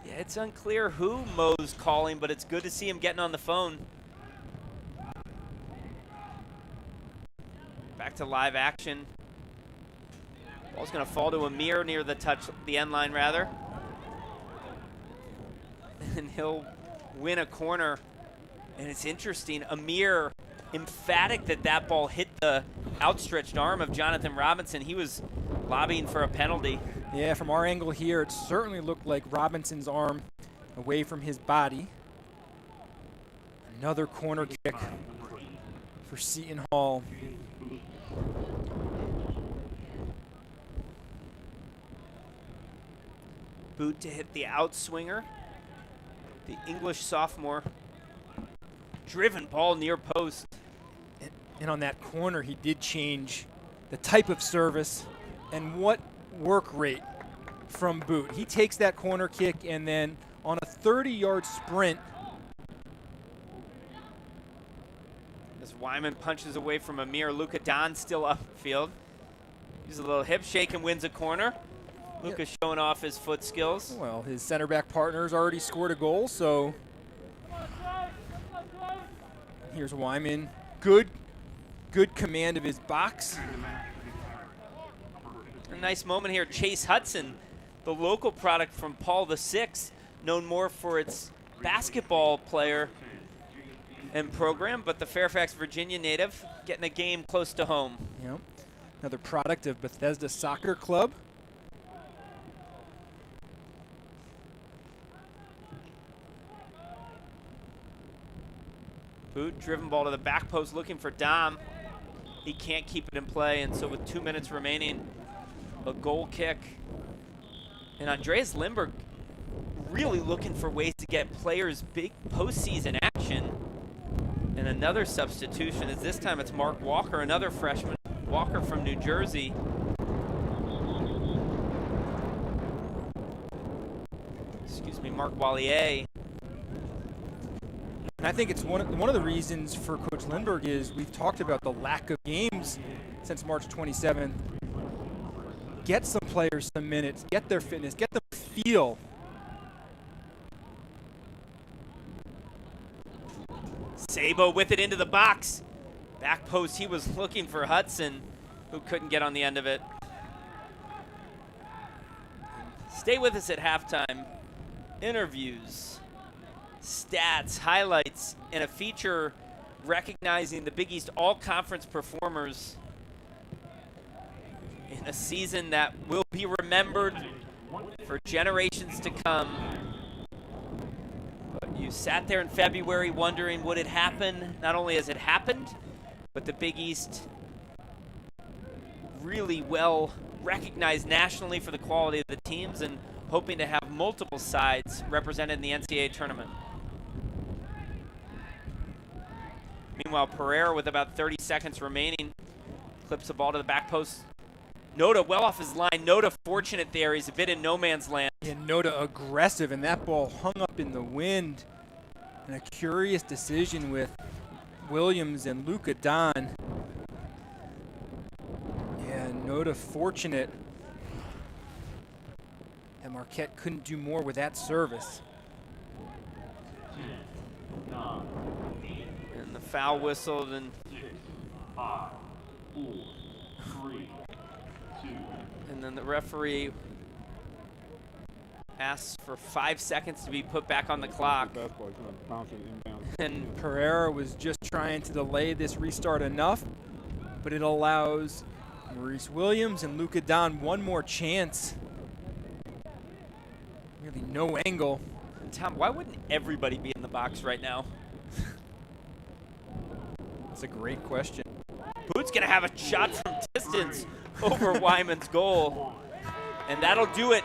Yeah, it's unclear who Mo's calling, but it's good to see him getting on the phone. Back to live action. Ball's going to fall to Amir near the end line rather. And he'll win a corner. And it's interesting, Amir emphatic that ball hit the outstretched arm of Jonathan Robinson. He was lobbying for a penalty. Yeah, from our angle here, it certainly looked like Robinson's arm away from his body. Another corner kick for Seton Hall. Boot to hit the outswinger. The English sophomore. Driven ball near post. And on that corner, he did change the type of service and what work rate from Boot. He takes that corner kick and then on a 30-yard sprint. As Wyman punches away from Amir, Luka Don still upfield. He's a little hip shake and wins a corner. Luka showing off his foot skills. Well, his center back partner's already scored a goal, so here's Wyman. Good command of his box. A nice moment here. Chase Hudson, the local product from Paul VI, known more for its basketball player and program, but the Fairfax, Virginia native, getting a game close to home. Yep. Another product of Bethesda Soccer Club. Boot, driven ball to the back post, looking for Dom. He can't keep it in play, and so with 2 minutes remaining, a goal kick. And Andreas Lindberg really looking for ways to get players big postseason action. And another substitution, as this time it's Mark Walker, another freshman. Walker from New Jersey. Excuse me, Mark Wallier. And I think it's one of the reasons for Coach Lindbergh is we've talked about the lack of games since March 27th. Get some players some minutes, get their fitness, get them feel. Sabo with it into the box. Back post, he was looking for Hudson, who couldn't get on the end of it. Stay with us at halftime. Interviews, stats, highlights, and a feature recognizing the Big East All-Conference performers in a season that will be remembered for generations to come. But you sat there in February wondering would it happen. Not only has it happened, but the Big East really well recognized nationally for the quality of the teams and hoping to have multiple sides represented in the NCAA tournament. Meanwhile, Pereira with about 30 seconds remaining clips the ball to the back post. Noda well off his line. Noda fortunate there. He's a bit in no man's land. And Noda aggressive, and that ball hung up in the wind. And a curious decision with Williams and Luka Don. Yeah, Noda fortunate. And Marquette couldn't do more with that service. And the foul whistled, and then the referee asks for 5 seconds to be put back on the clock. And Pereira was just trying to delay this restart enough, but it allows Maurice Williams and Luka Don one more chance. Really no angle. Tom, why wouldn't everybody be in the box right now? That's a great question. Boot's gonna have a shot from distance over Wyman's goal. And that'll do it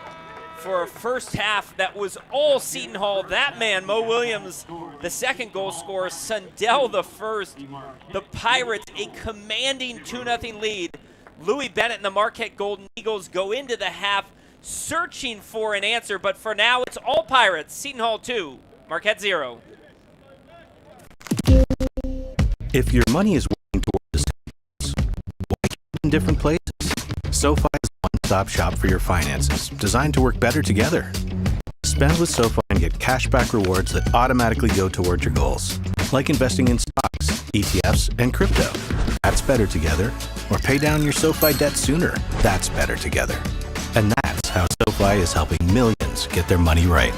for a first half that was all Seton Hall. That man, Mo Williams, the second goal scorer, Sundell the first. The Pirates, a commanding 2-0 lead. Louis Bennett and the Marquette Golden Eagles go into the half searching for an answer, but for now it's all Pirates. Seton Hall 2, Marquette 0. If your money is working toward the same goals, why keep it in different places? SoFi is a one-stop shop for your finances, designed to work better together. Spend with SoFi and get cashback rewards that automatically go toward your goals, like investing in stocks, ETFs, and crypto. That's better together. Or pay down your SoFi debt sooner. That's better together. And that's how SoFi is helping millions get their money right.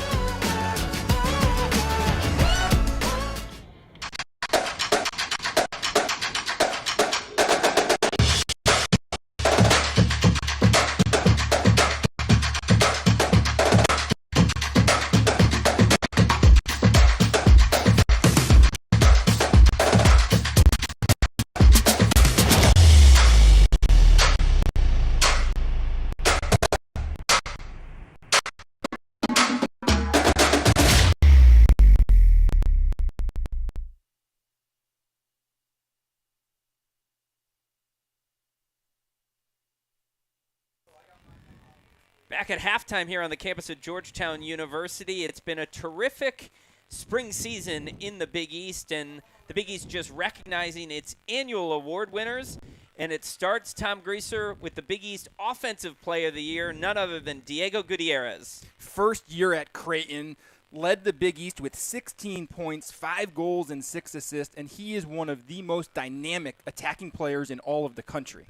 Back at halftime here on the campus of Georgetown University. It's been a terrific spring season in the Big East, and the Big East just recognizing its annual award winners. And it starts, Tom Greaser, with the Big East Offensive Player of the Year, none other than Diego Gutierrez. First year at Creighton, led the Big East with 16 points, 5 goals, and 6 assists, and he is one of the most dynamic attacking players in all of the country.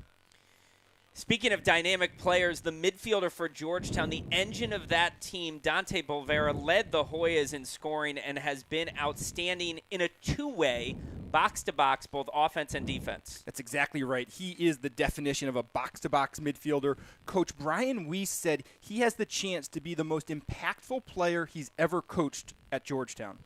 Speaking of dynamic players, the midfielder for Georgetown, the engine of that team, Dante Bolvera, led the Hoyas in scoring and has been outstanding in a two-way, box-to-box, both offense and defense. That's exactly right. He is the definition of a box-to-box midfielder. Coach Brian Weiss said he has the chance to be the most impactful player he's ever coached at Georgetown.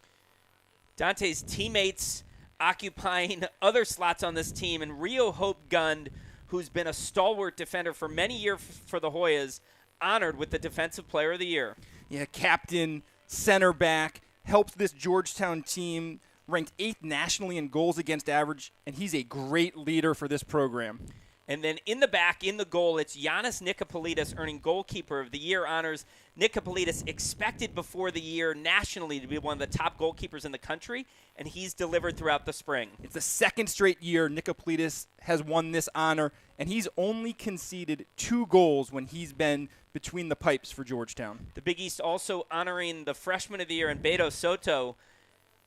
Dante's teammates occupying other slots on this team, and Rio Hope Gund, who's been a stalwart defender for many years for the Hoyas, honored with the Defensive Player of the Year. Yeah, captain, center back, helps this Georgetown team, ranked 8th nationally in goals against average, and he's a great leader for this program. And then in the back, in the goal, it's Giannis Nicopolidis earning Goalkeeper of the Year honors. Nicopolidis expected before the year nationally to be one of the top goalkeepers in the country, and he's delivered throughout the spring. It's the second straight year Nicopolidis has won this honor, and he's only conceded 2 goals when he's been between the pipes for Georgetown. The Big East also honoring the Freshman of the Year in Beto Soto,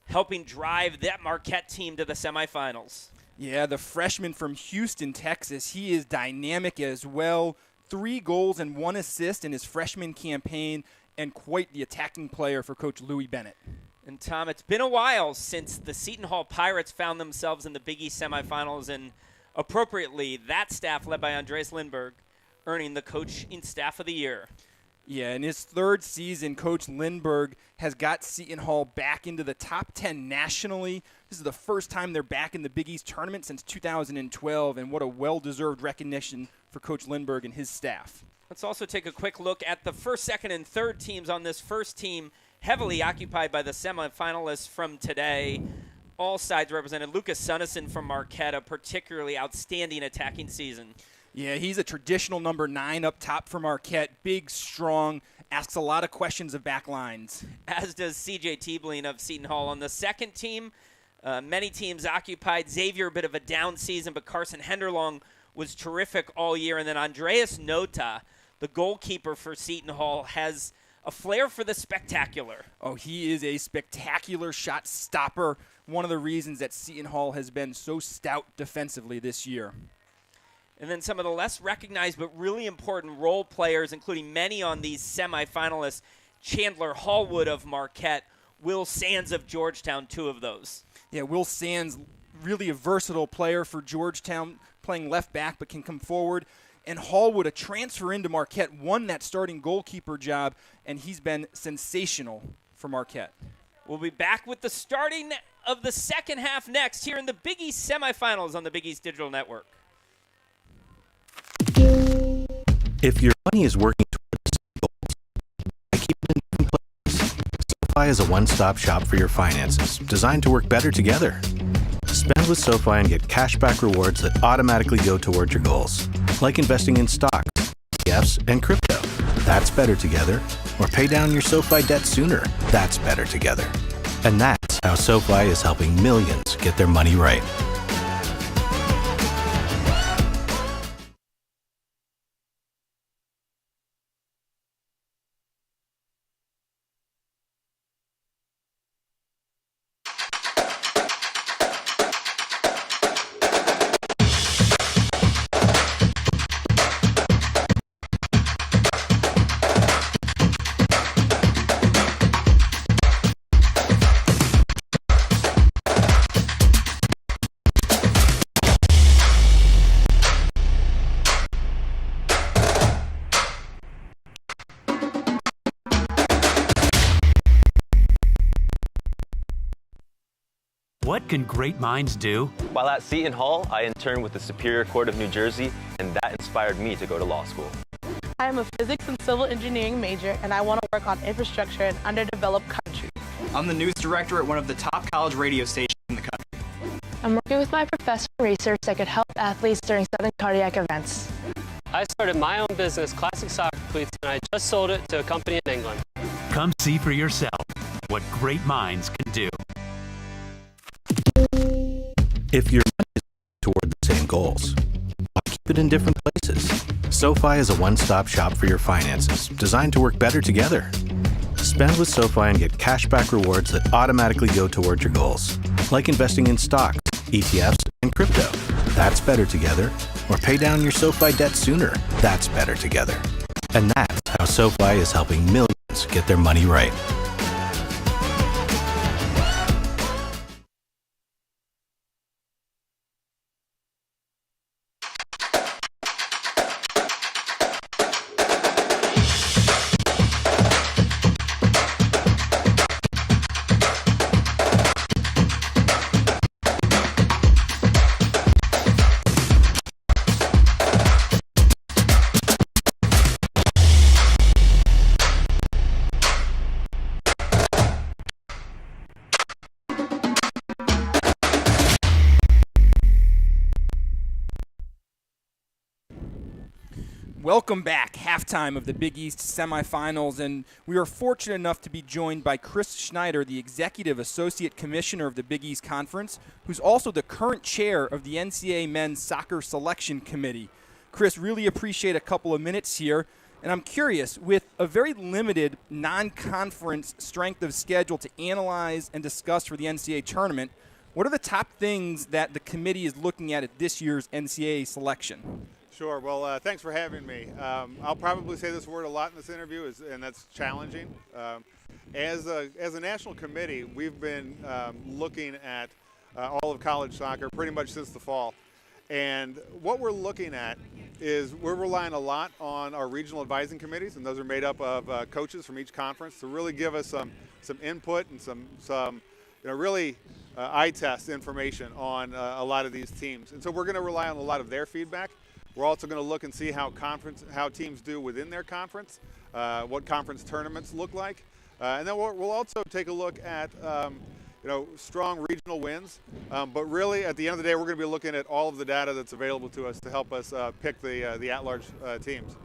helping drive that Marquette team to the semifinals. Yeah, the freshman from Houston, Texas, he is dynamic as well. 3 goals and 1 assist in his freshman campaign, and quite the attacking player for Coach Louis Bennett. And, Tom, it's been a while since the Seton Hall Pirates found themselves in the Big East semifinals, and appropriately, that staff, led by Andreas Lindberg, earning the Coaching Staff of the Year. Yeah, in his 3rd season, Coach Lindberg has got Seton Hall back into the top 10 nationally. This is the first time they're back in the Big East tournament since 2012, and what a well-deserved recognition for Coach Lindberg and his staff. Let's also take a quick look at the first, second, and third teams on this first team, heavily occupied by the semifinalists from today. All sides represented. Lucas Sunnison from Marquette, a particularly outstanding attacking season. Yeah, he's a traditional number 9 up top for Marquette. Big, strong, asks a lot of questions of back lines. As does C.J. Tiebling of Seton Hall. On the second team, many teams occupied. Xavier, a bit of a down season, but Carson Henderlong was terrific all year. And then Andreas Nota, the goalkeeper for Seton Hall, has a flair for the spectacular. Oh, he is a spectacular shot stopper. One of the reasons that Seton Hall has been so stout defensively this year. And then some of the less recognized but really important role players, including many on these semifinalists, Chandler Hallwood of Marquette, Will Sands of Georgetown, 2 of those. Yeah, Will Sands, really a versatile player for Georgetown, playing left back but can come forward. And Hallwood, a transfer into Marquette, won that starting goalkeeper job, and he's been sensational for Marquette. We'll be back with the starting of the second half next here in the Big East semifinals on the Big East Digital Network. If your money is working toward the same goals, why keep it in different places? SoFi is a one-stop shop for your finances, designed to work better together. Spend with SoFi and get cashback rewards that automatically go toward your goals, like investing in stocks, ETFs, and crypto. That's better together. Or pay down your SoFi debt sooner. That's better together. And that's how SoFi is helping millions get their money right. What can great minds do? While at Seton Hall, I interned with the Superior Court of New Jersey, and that inspired me to go to law school. I am a physics and civil engineering major, and I want to work on infrastructure in underdeveloped countries. I'm the news director at one of the top college radio stations in the country. I'm working with my professor on research that could help athletes during sudden cardiac events. I started my own business, Classic Soccer Cleats, and I just sold it to a company in England. Come see for yourself what great minds can do. If your money is toward the same goals, why keep it in different places? SoFi is a one-stop shop for your finances, designed to work better together. Spend with SoFi and get cashback rewards that automatically go toward your goals, like investing in stocks, ETFs, and crypto. That's better together. Or pay down your SoFi debt sooner. That's better together. And that's how SoFi is helping millions get their money right. Welcome back. Halftime of the Big East semifinals, and we are fortunate enough to be joined by Chris Schneider, the Executive Associate Commissioner of the Big East Conference, who's also the current chair of the NCAA Men's Soccer Selection Committee. Chris, really appreciate a couple of minutes here, and I'm curious, with a very limited non-conference strength of schedule to analyze and discuss for the NCAA tournament, what are the top things that the committee is looking at this year's NCAA selection? Sure. Well, thanks for having me. I'll probably say this word a lot in this interview, and that's challenging. As a national committee, we've been looking at all of college soccer pretty much since the fall. And what we're looking at is we're relying a lot on our regional advising committees, and those are made up of coaches from each conference to really give us some input and some really eye test information on a lot of these teams. And so we're going to rely on a lot of their feedback. We're also going to look and see how teams do within their conference, what conference tournaments look like, and then we'll also take a look at strong regional wins. But really, at the end of the day, we're going to be looking at all of the data that's available to us to help us pick the at-large teams.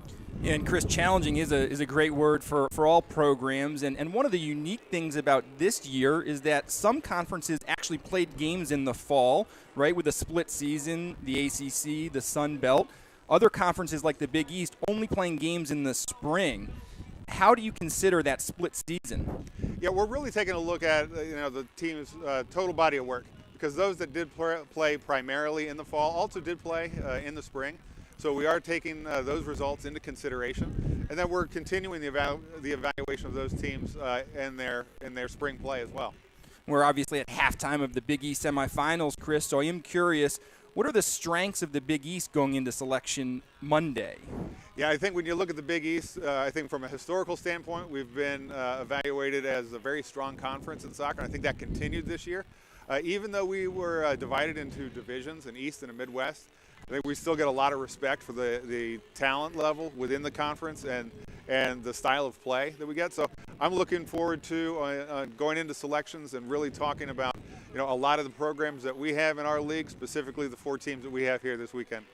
And Chris, challenging is a great word for all programs. And one of the unique things about this year is that some conferences actually played games in the fall, right, with a split season, the ACC, the Sun Belt. Other conferences like the Big East only playing games in the spring. How do you consider that split season? Yeah, we're really taking a look at the team's total body of work, because those that did play primarily in the fall also did play in the spring. So we are taking those results into consideration, and then we're continuing the evaluation of those teams in their spring play as well. We're obviously at halftime of the Big East semifinals, Chris, so I am curious, what are the strengths of the Big East going into selection Monday? Yeah, I think when you look at the Big East, I think from a historical standpoint, we've been evaluated as a very strong conference in soccer, and I think that continued this year. Even though we were divided into divisions, an East and a Midwest, I think we still get a lot of respect for the talent level within the conference and the style of play that we get. So I'm looking forward to going into selections and really talking about a lot of the programs that we have in our league, specifically the 4 teams that we have here this weekend.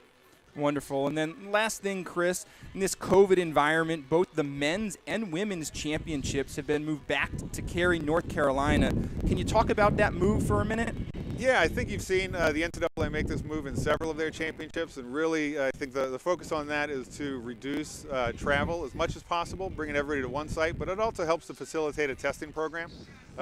Wonderful. And then last thing, Chris, in this COVID environment, both the men's and women's championships have been moved back to Cary, North Carolina. Can you talk about that move for a minute? Yeah, I think you've seen the NCAA make this move in several of their championships, and really I think the focus on that is to reduce travel as much as possible, bringing everybody to one site, but it also helps to facilitate a testing program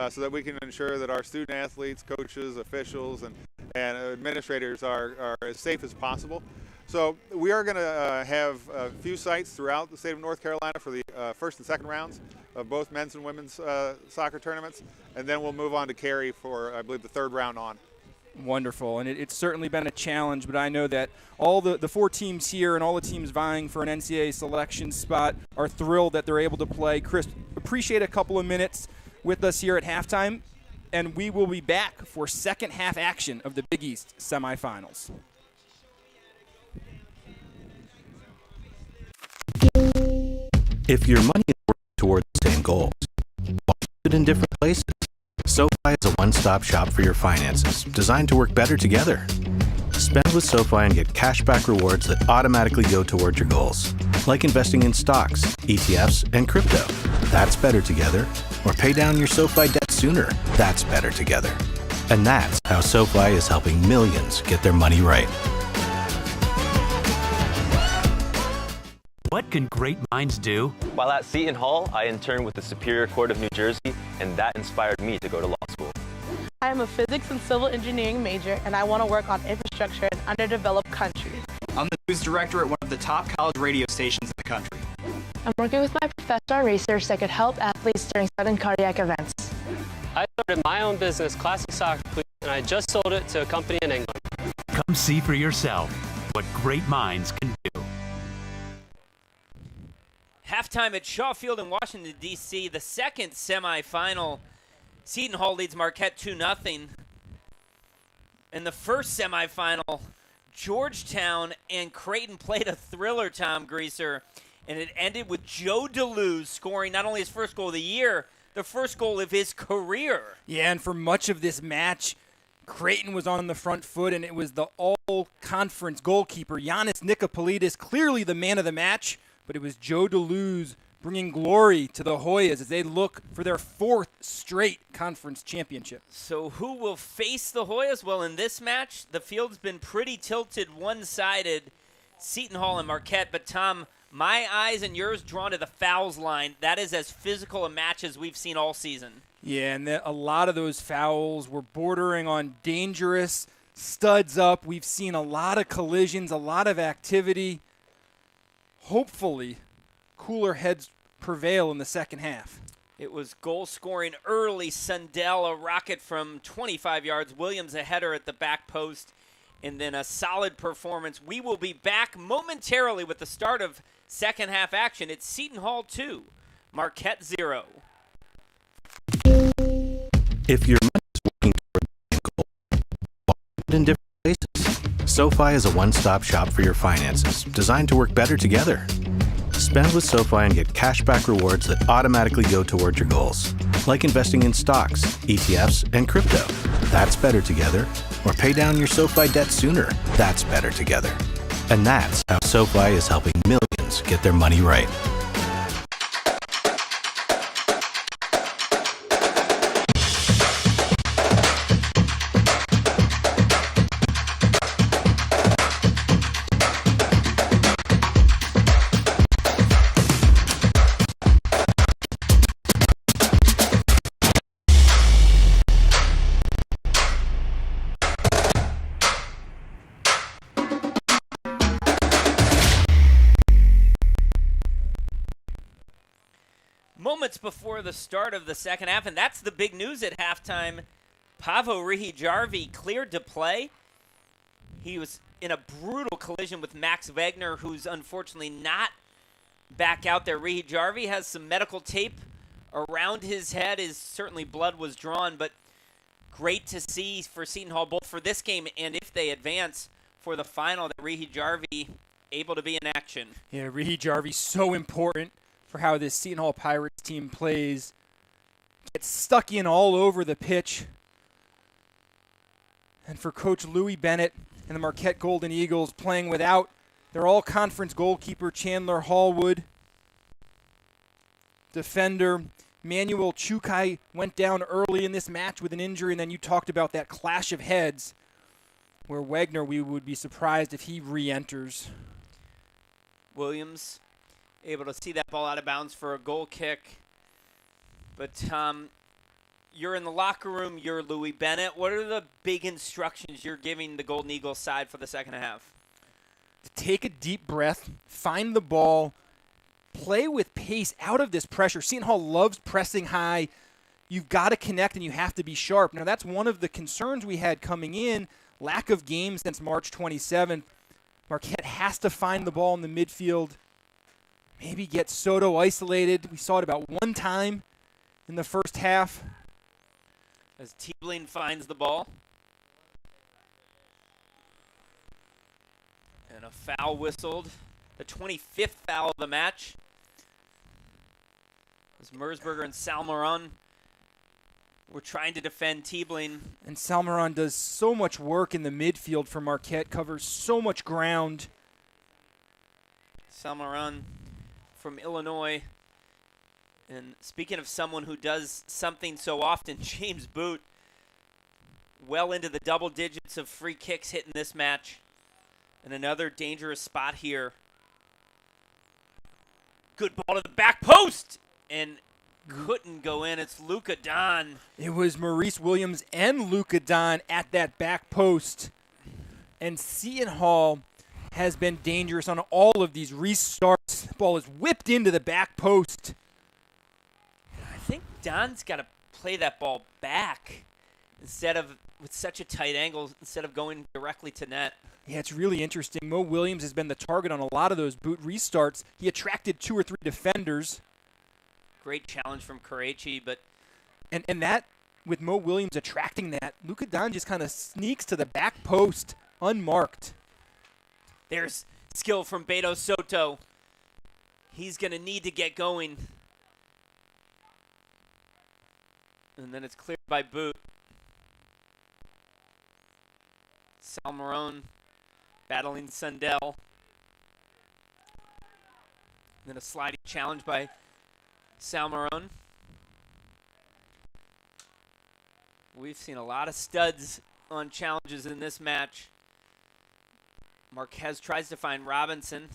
so that we can ensure that our student athletes, coaches, officials, and administrators are as safe as possible. So we are going to have a few sites throughout the state of North Carolina for the first and second rounds of both men's and women's soccer tournaments, and then we'll move on to Cary for, I believe, the third round on. Wonderful, and it's certainly been a challenge, but I know that all the 4 teams here and all the teams vying for an NCAA selection spot are thrilled that they're able to play. Chris, appreciate a couple of minutes with us here at halftime. and we will be back for second half action of the Big East semifinals. If your money is working towards the same goals, why keep it in different places? SoFi is a one-stop shop for your finances, designed to work better together. Spend with SoFi and get cashback rewards that automatically go toward your goals, like investing in stocks, ETFs, and crypto. That's better together. Or pay down your SoFi debt sooner. That's better together. And that's how SoFi is helping millions get their money right. What can great minds do? While at Seton Hall, I interned with the Superior Court of New Jersey, and that inspired me to go to law school. I am a physics and civil engineering major, and I want to work on infrastructure in underdeveloped countries. I'm the news director at one of the top college radio stations in the country. I'm working with my professor on research that could help athletes during sudden cardiac events. I started my own business, Classic Soccer Cleats, and I just sold it to a company in England. Come see for yourself what great minds can do. Halftime at Shaw Field in Washington, D.C., the second semifinal. Seton Hall leads Marquette 2-0. In the first semifinal, Georgetown and Creighton played a thriller, Tom Greaser, and it ended with Joe DeLuz scoring not only his first goal of the year, the first goal of his career. Yeah, and for much of this match, Creighton was on the front foot, and it was the all-conference goalkeeper, Giannis Nicopolidis, clearly the man of the match, but it was Joe DeLuz bringing glory to the Hoyas as they look for their fourth straight conference championship. So who will face the Hoyas? Well, in this match, the field's been pretty tilted one-sided, Seton Hall and Marquette. But, Tom, my eyes and yours drawn to the fouls line. That is as physical a match as we've seen all season. Yeah, and a lot of those fouls were bordering on dangerous, studs up. We've seen a lot of collisions, a lot of activity. Hopefully, cooler heads prevail in the second half. It was goal scoring early. Sundell, a rocket from 25 yards. Williams, a header at the back post. And then a solid performance. We will be back momentarily with the start of second half action. It's Seton Hall 2, Marquette 0. If your money is working toward the same goal, why keep it in different places? SoFi is a one-stop shop for your finances, designed to work better together. Spend with SoFi and get cashback rewards that automatically go toward your goals, like investing in stocks, ETFs, and crypto. That's better together. Or pay down your SoFi debt sooner. That's better together. And that's how SoFi is helping millions get their money right. Moments before the start of the second half, and that's the big news at halftime. Paavo Rihijarvi cleared to play. He was in a brutal collision with Max Wagner, who's unfortunately not back out there. Rihijarvi has some medical tape around his head. Certainly blood was drawn, but great to see for Seton Hall, both for this game and if they advance for the final, that Rihijarvi able to be in action. Yeah, Rihijarvi so important for how this Seton Hall Pirates team plays. Gets stuck in all over the pitch. And for Coach Louis Bennett and the Marquette Golden Eagles playing without their all-conference goalkeeper Chandler Hallwood. Defender Manuel Chukai went down early in this match with an injury, and then you talked about that clash of heads where Wagner, we would be surprised if he re-enters. Williams able to see that ball out of bounds for a goal kick. But, Tom, you're in the locker room. You're Louis Bennett. What are the big instructions you're giving the Golden Eagles side for the second half? To take a deep breath, find the ball, play with pace out of this pressure. Seton Hall loves pressing high. You've got to connect, and you have to be sharp. Now, that's one of the concerns we had coming in, lack of games since March 27th. Marquette has to find the ball in the midfield. Maybe get Soto isolated. We saw it about one time in the first half. as Teebling finds the ball. And a foul whistled, the 25th foul of the match. As Merzberger and Salmeron were trying to defend Teebling. And Salmeron does so much work in the midfield for Marquette, covers so much ground. Salmeron from Illinois. And speaking of someone who does something so often, James Boot, well into the double digits of free kicks hit in this match. And another dangerous spot here. Good ball to the back post. And couldn't go in. It's Luka Don. It was Maurice Williams and Luka Don at that back post. And Seton Hall has been dangerous on all of these restarts. The ball is whipped into the back post. I think Don's got to play that ball back instead of with such a tight angle, instead of going directly to net. Yeah, it's really interesting. Mo Williams has been the target on a lot of those Boot restarts. He attracted 2 or 3 defenders. Great challenge from Karachi, but... And that, with Mo Williams attracting that, Luka Don just kind of sneaks to the back post, unmarked. There's skill from Beto Soto. He's going to need to get going. And then it's cleared by Boot. Salmeron battling Sundell. Then a sliding challenge by Salmeron. We've seen a lot of studs on challenges in this match. Marquez tries to find Robinson.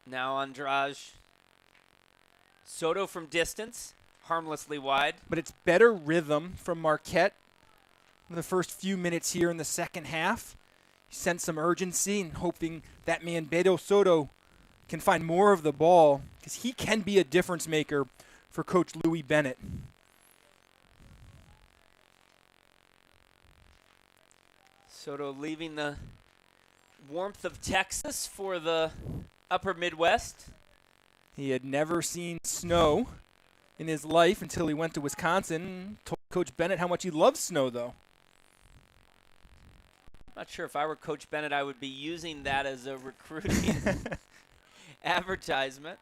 Now Andrade. Soto from distance, harmlessly wide. But it's better rhythm from Marquette in the first few minutes here in the second half. He sent some urgency and hoping that man Beto Soto can find more of the ball because he can be a difference maker for Coach Louis Bennett. Soto leaving the warmth of Texas for the upper Midwest. He had never seen snow in his life until he went to Wisconsin. Told Coach Bennett how much he loves snow, though. Not sure if I were Coach Bennett, I would be using that as a recruiting advertisement.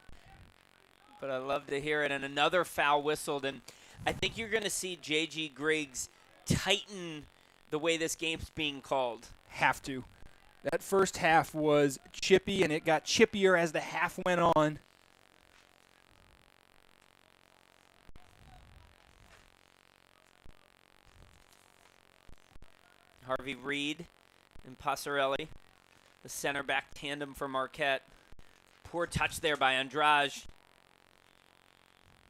But I love to hear it. And another foul whistled. And I think you're going to see J.G. Griggs tighten the way this game's being called. Have to. That first half was chippy, and it got chippier as the half went on. Harvey Reed and Passarelli, the center back tandem for Marquette. Poor touch there by Andrade.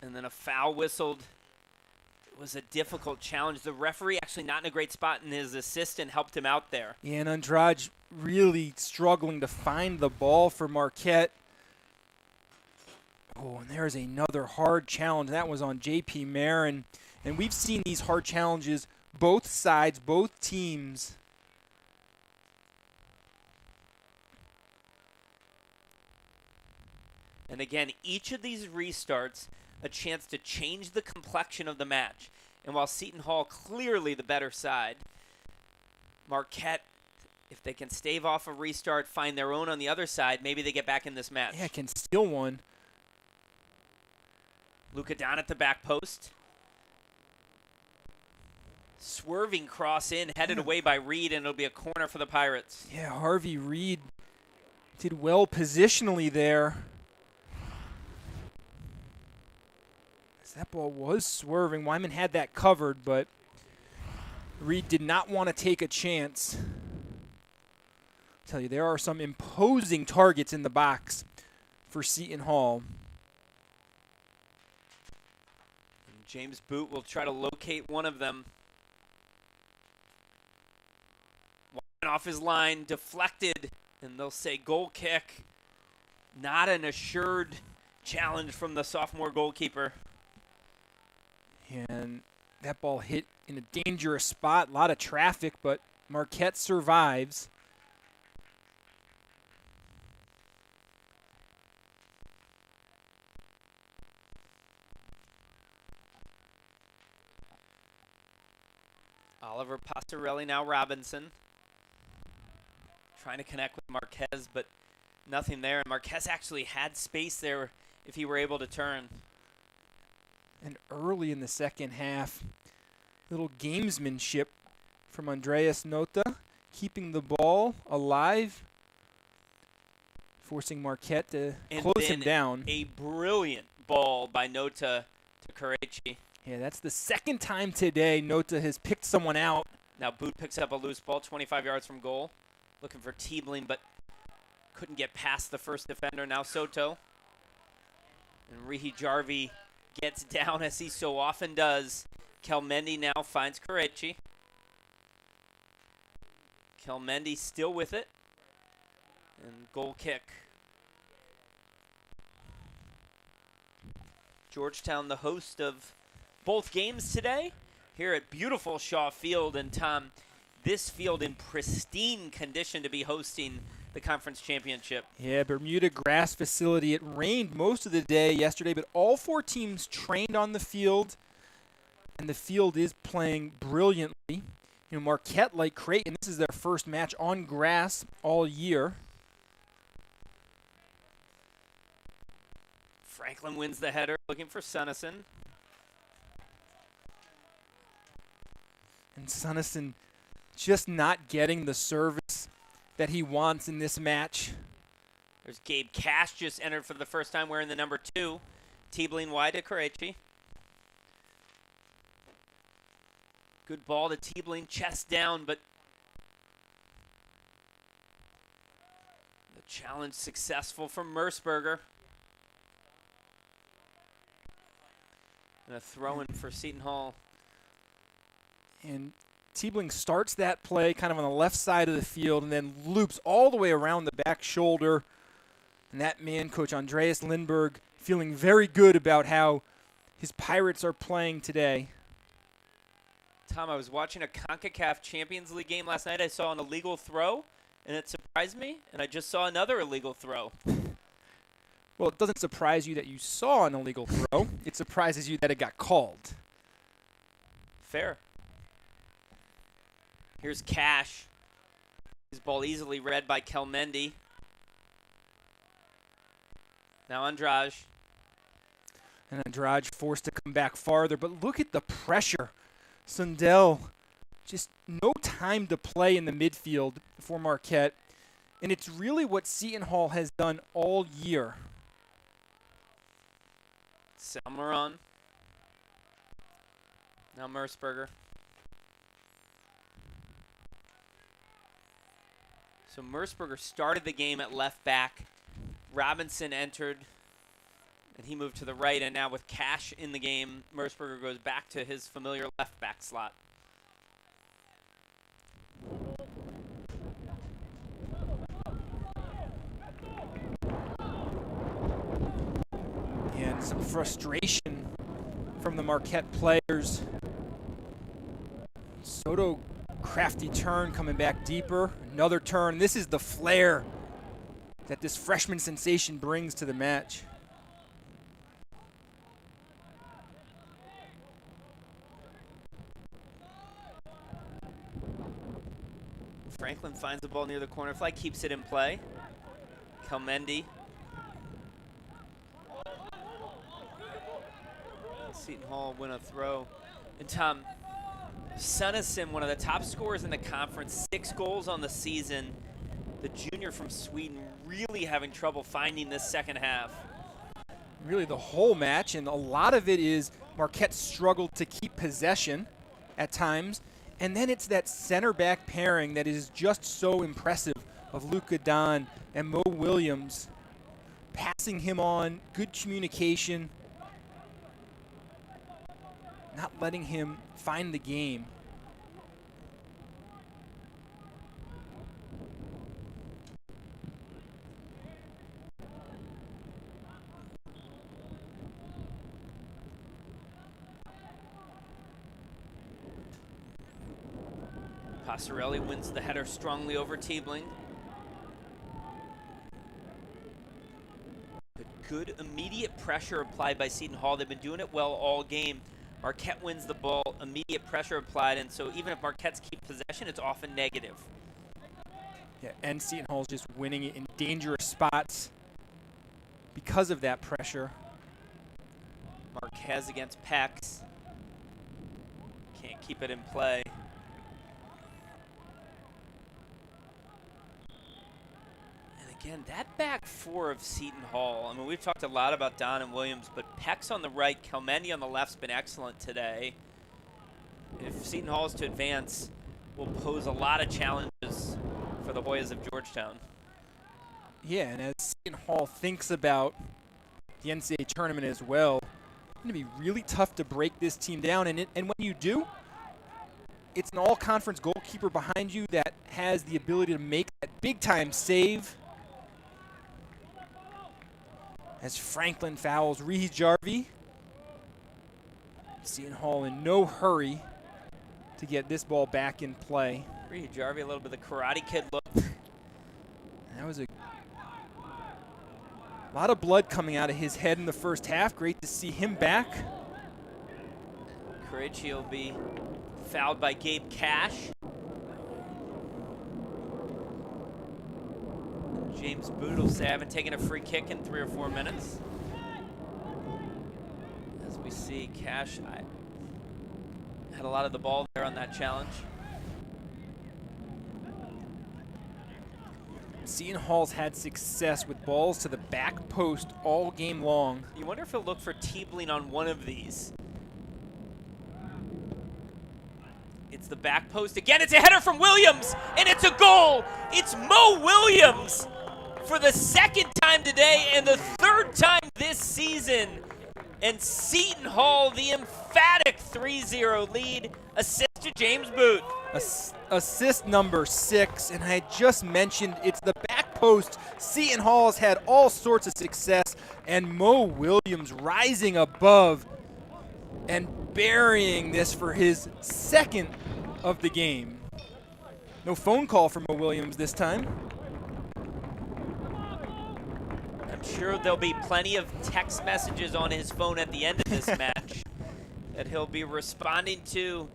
And then a foul whistled. It was a difficult challenge. The referee actually not in a great spot, and his assistant helped him out there. Yeah, and Andrade really struggling to find the ball for Marquette. Oh, and there's another hard challenge. That was on J.P. Marin. And we've seen these hard challenges both sides, both teams. And again, each of these restarts, a chance to change the complexion of the match. And while Seton Hall clearly the better side, Marquette, if they can stave off a restart, find their own on the other side, maybe they get back in this match. Yeah, can steal one. Luka Don at the back post. Swerving cross in, headed away by Reed, and it'll be a corner for the Pirates. Yeah, Harvey Reed did well positionally there. As that ball was swerving. Wyman had that covered, but Reed did not want to take a chance. I tell you, there are some imposing targets in the box for Seton Hall. James Boot will try to locate one of them. Off his line, deflected, and they'll say goal kick. Not an assured challenge from the sophomore goalkeeper. And that ball hit in a dangerous spot, a lot of traffic, but Marquette survives. Oliver Passarelli, now Robinson. Trying to connect with Marquez, but nothing there. And Marquez actually had space there if he were able to turn. And early in the second half, little gamesmanship from Andreas Nota, keeping the ball alive, forcing Marquette to close him down. A brilliant ball by Nota to Karachi. Yeah, that's the second time today Nota has picked someone out. Now Boot picks up a loose ball 25 yards from goal. Looking for Teebling, but couldn't get past the first defender. Now Soto. And Rihi Jarvi gets down as he so often does. Kelmendi now finds Karachi. Kelmendi still with it. And goal kick. Georgetown, the host of both games today, here at beautiful Shaw Field. And Tom, this field in pristine condition to be hosting the conference championship. Yeah, Bermuda grass facility. It rained most of the day yesterday, but all 4 teams trained on the field, and the field is playing brilliantly. You know, Marquette, like Creighton, this is their first match on grass all year. Franklin wins the header, looking for Sunnison. And Sunnison just not getting the service that he wants in this match. There's Gabe Cash, just entered for the first time wearing the number 2. Teebling wide to Karachi. Good ball to Teebling, chest down, but the challenge successful from Merceberger. And a throw-in for Seton Hall. And Teebling starts that play kind of on the left side of the field and then loops all the way around the back shoulder. And that man, Coach Andreas Lindberg, feeling very good about how his Pirates are playing today. Tom, I was watching a CONCACAF Champions League game last night. I saw an illegal throw, and it surprised me. And I just saw another illegal throw. Well, it doesn't surprise you that you saw an illegal throw. It surprises you that it got called. Fair. Here's Cash. His ball easily read by Kelmendi. Now Andrade. And Andrade forced to come back farther. But look at the pressure. Sundell, just no time to play in the midfield for Marquette. And it's really what Seton Hall has done all year. Salmeron. Now Merceberger. So Merceberger started the game at left back. Robinson entered, and he moved to the right. And now with Cash in the game, Merceberger goes back to his familiar left back slot. And some frustration from the Marquette players. Soto, crafty turn, coming back deeper. Another turn. This is the flair that this freshman sensation brings to the match. Franklin finds the ball near the corner flag, keeps it in play. Kelmendi. Seton Hall win a throw. And Tom, Sunnison, one of the top scorers in the conference, 6 goals on the season. The junior from Sweden really having trouble finding this second half. Really the whole match, and a lot of it is Marquette struggled to keep possession at times. And then it's that center back pairing that is just so impressive of Luka Don and Mo Williams. Passing him on, good communication. Not letting him find the game. Passarelli wins the header strongly over Teebling. Good immediate pressure applied by Seton Hall. They've been doing it well all game. Marquette wins the ball, immediate pressure applied, and so even if Marquette's keep possession, it's often negative. Yeah, and Seton Hall's just winning it in dangerous spots because of that pressure. Marquez against Pex. Can't keep it in play. And again, that back four of Seton Hall. I mean, we've talked a lot about Don and Williams, but Pex on the right, Kelmendi on the left's been excellent today. If Seton Hall is to advance, will pose a lot of challenges for the Hoyas of Georgetown. Yeah, and as Seton Hall thinks about the NCAA tournament as well, it's going to be really tough to break this team down. And when you do, it's an all-conference goalkeeper behind you that has the ability to make that big-time save. As Franklin fouls Reese Jarvie. Seton Hall in no hurry to get this ball back in play. Reese Jarvie, a little bit of the Karate Kid look. That was a lot of blood coming out of his head in the first half. Great to see him back. Krejci will be fouled by Gabe Cash. James Boot will say, I haven't taken a free kick in 3 or 4 minutes. As we see, Cash had a lot of the ball there on that challenge. Seton Hall's had success with balls to the back post all game long. You wonder if he'll look for Tiebling on one of these. It's the back post again. It's a header from Williams, and it's a goal. It's Mo Williams for the second time today and the third time this season. And Seton Hall, the emphatic 3-0 lead, assist to James Boot. Assist number 6, and I just mentioned it's the back post. Seton Hall has had all sorts of success, and Mo Williams rising above and burying this for his second of the game. No phone call from Mo Williams this time. I'm sure there'll be plenty of text messages on his phone at the end of this match that he'll be responding to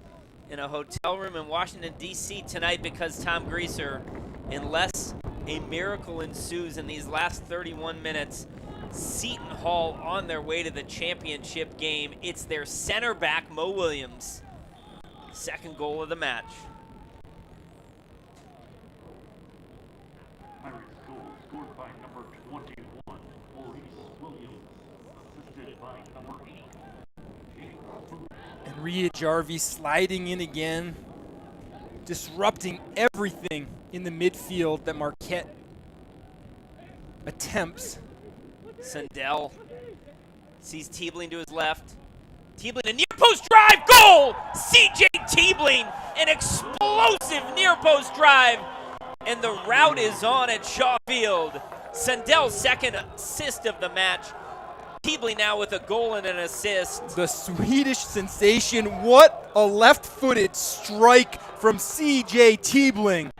in a hotel room in Washington, D.C. tonight, because Tom Greaser, unless a miracle ensues in these last 31 minutes, Seton Hall on their way to the championship game. It's their center back, Mo Williams. Second goal of the match. Pirates goal scored by number 21, Maurice Williams, assisted by number 8. And Rhea Jarvie sliding in again, disrupting everything in the midfield that Marquette attempts. Sundell sees Tiebling to his left. Tiebling, a near post drive, goal! CJ Tiebling, an explosive near post drive. And the route is on at Shaw Field. Sundell's second assist of the match. Tiebling now with a goal and an assist. The Swedish sensation, what a left-footed strike from CJ Tiebling.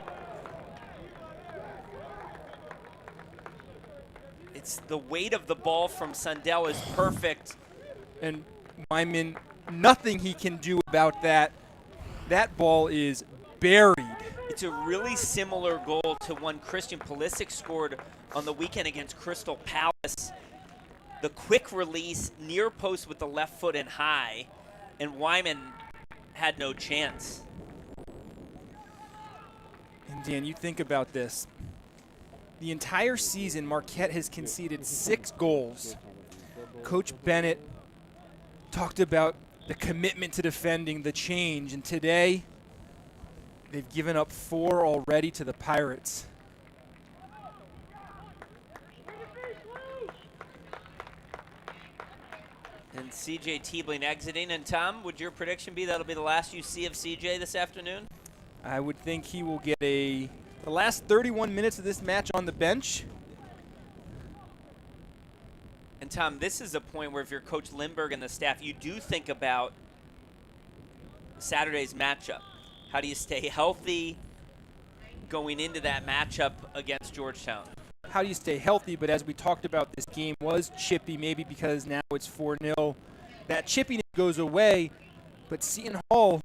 It's the weight of the ball from Sundell is perfect. And Wyman, nothing he can do about that. That ball is buried. It's a really similar goal to one Christian Pulisic scored on the weekend against Crystal Palace. The quick release, near post with the left foot and high, and Wyman had no chance. And Dan, you think about this. The entire season, Marquette has conceded 6 goals. Coach Bennett talked about the commitment to defending, the change, and today they've given up 4 already to the Pirates. And CJ Tiebling exiting. And Tom, would your prediction be that'll be the last you see of CJ this afternoon? I would think he will get the last 31 minutes of this match on the bench. And Tom, this is a point where if you're Coach Lindbergh and the staff, you do think about Saturday's matchup. How do you stay healthy going into that matchup against Georgetown? How do you stay healthy? But as we talked about, this game was chippy, maybe because now it's 4-0 that chippiness goes away, but Seton Hall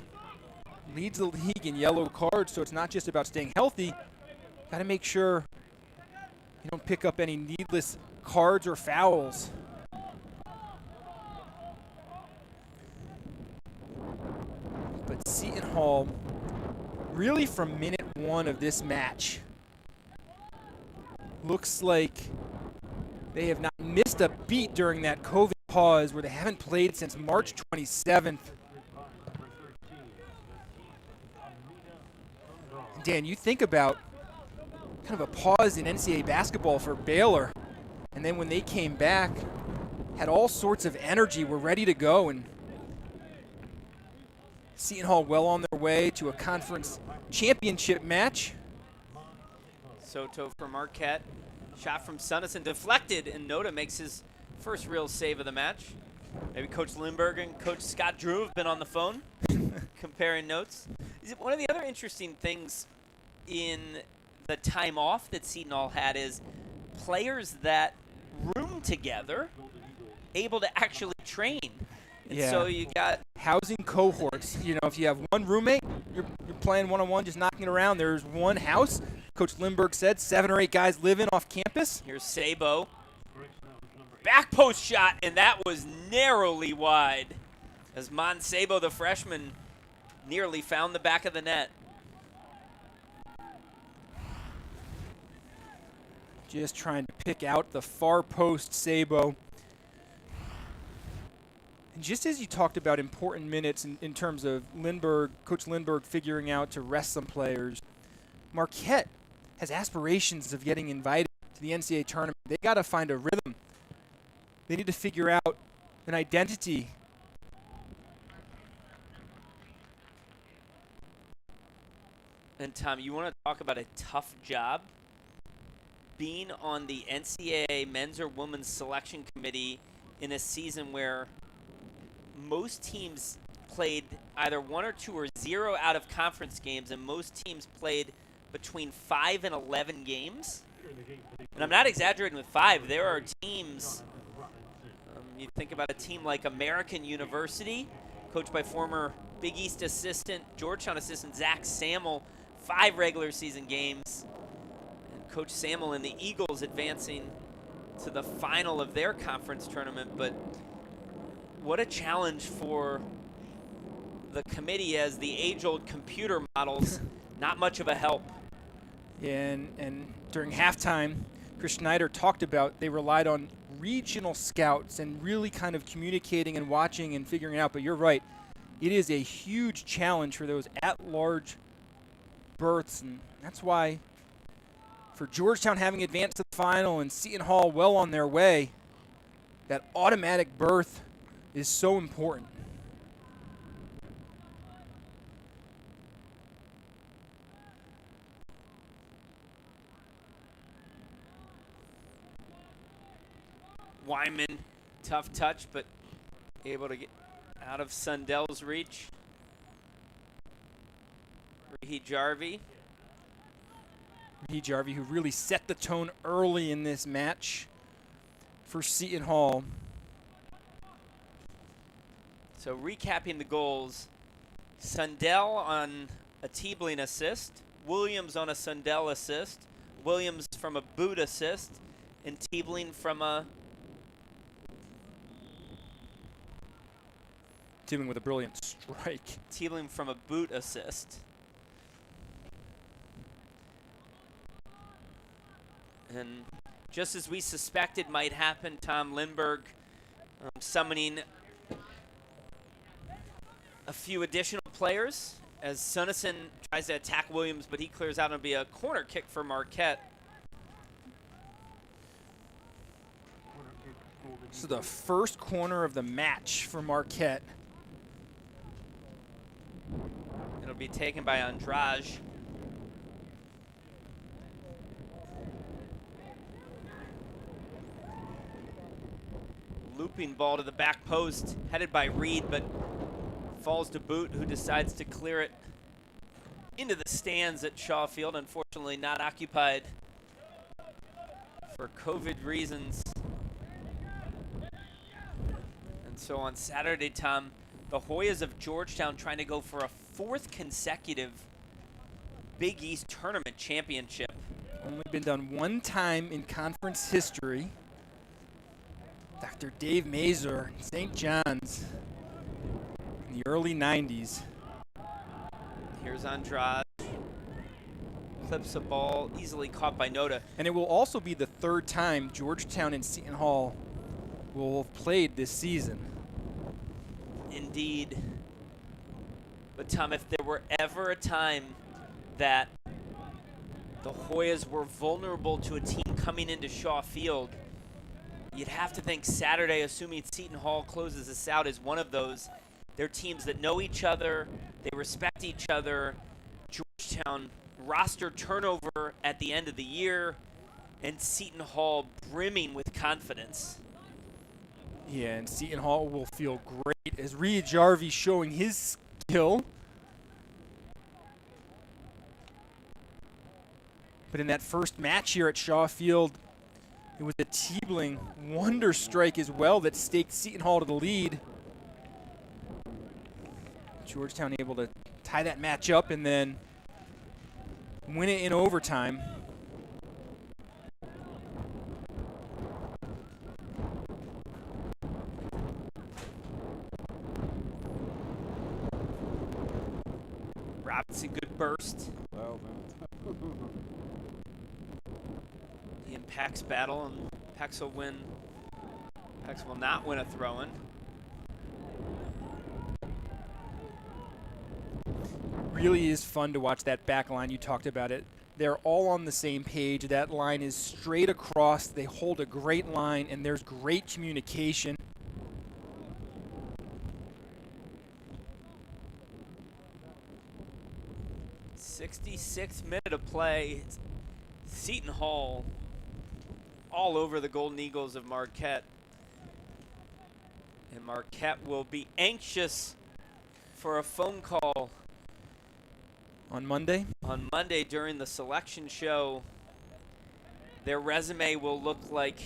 leads the league in yellow cards, so it's not just about staying healthy. Got to make sure you don't pick up any needless cards or fouls. But Seton Hall, really from minute one of this match, looks like they have not missed a beat during that COVID pause where they haven't played since March 27th. Dan, you think about kind of a pause in NCAA basketball for Baylor, and then when they came back, had all sorts of energy, were ready to go, and Seton Hall well on their way to a conference championship match. Soto for Marquette. Shot from Sunnison deflected, and Noda makes his first real save of the match. Maybe Coach Lindbergh and Coach Scott Drew have been on the phone comparing notes. One of the other interesting things in the time off that Seton Hall had is players that room together able to actually train. And so you got housing cohorts. You know, if you have one roommate, you're playing one-on-one, just knocking it around. There's one house. Coach Lindbergh said 7 or 8 guys living off campus. Here's Sabo. Back post shot, and that was narrowly wide as Sabo, the freshman, nearly found the back of the net. Just trying to pick out the far post, Sabo. And just as you talked about important minutes in terms of Coach Lindbergh figuring out to rest some players, Marquette has aspirations of getting invited to the NCAA tournament. They got to find a rhythm. They need to figure out an identity. And Tom, you want to talk about a tough job? Being on the NCAA men's or women's selection committee in a season where most teams played either 1 or 2 or 0 out of conference games, and most teams played between 5 and 11 games. And I'm not exaggerating with 5. There are teams, you think about a team like American University, coached by former Big East assistant, Georgetown assistant Zach Samuel, 5 regular season games. And Coach Samuel and the Eagles advancing to the final of their conference tournament. But what a challenge for the committee, as the age-old computer models, not much of a help. Yeah, and during halftime, Chris Schneider talked about they relied on regional scouts and really kind of communicating and watching and figuring it out. But you're right. It is a huge challenge for those at-large berths, and that's why for Georgetown having advanced to the final and Seton Hall well on their way, that automatic berth is so important. Wyman, tough touch, but able to get out of Sundell's reach. Raheed Jarvie. Raheed Jarvie, who really set the tone early in this match for Seton Hall. So recapping the goals, Sundell on a Teebling assist, Williams on a Sundell assist, Williams from a boot assist, and Teebling from a Teebling with a brilliant strike. Teebling from a boot assist. And just as we suspected might happen, Tom Lindbergh summoning a few additional players as Sunnison tries to attack Williams, but he clears out, and it'll be a corner kick for Marquette. This is the first corner of the match for Marquette. It'll be taken by Andrade. Looping ball to the back post, headed by Reed, but falls to Boot, who decides to clear it into the stands at Shaw Field. Unfortunately not occupied for COVID reasons. And So on Saturday, Tom, the Hoyas of Georgetown trying to go for a 4th consecutive Big East tournament championship. Only been done one time in conference history. Dr. Dave Mazur, St. John's, in the early 90s. Here's Andrade. Clips a ball, easily caught by Noda. And it will also be the 3rd time Georgetown and Seton Hall will have played this season. Indeed. But Tom, if there were ever a time that the Hoyas were vulnerable to a team coming into Shaw Field, you'd have to think Saturday, assuming Seton Hall closes this out, is one of those. They're teams that know each other, they respect each other. Georgetown roster turnover at the end of the year, and Seton Hall brimming with confidence. Yeah, and Seton Hall will feel great as Reed Jarvie showing his skill. But in that first match here at Shaw Field, it was a Tiebling wonder strike as well that staked Seton Hall to the lead. Georgetown able to tie that match up and then win it in overtime. Robinson, good burst. He and Pax battle, and Pax will win. Pax will not win a throw-in. Really is fun to watch that back line. You talked about it. They're all on the same page. That line is straight across. They hold a great line, and there's great communication. '66th minute of play. Seton Hall all over the Golden Eagles of Marquette. And Marquette will be anxious for a phone call on Monday? On Monday during the selection show. Their resume will look like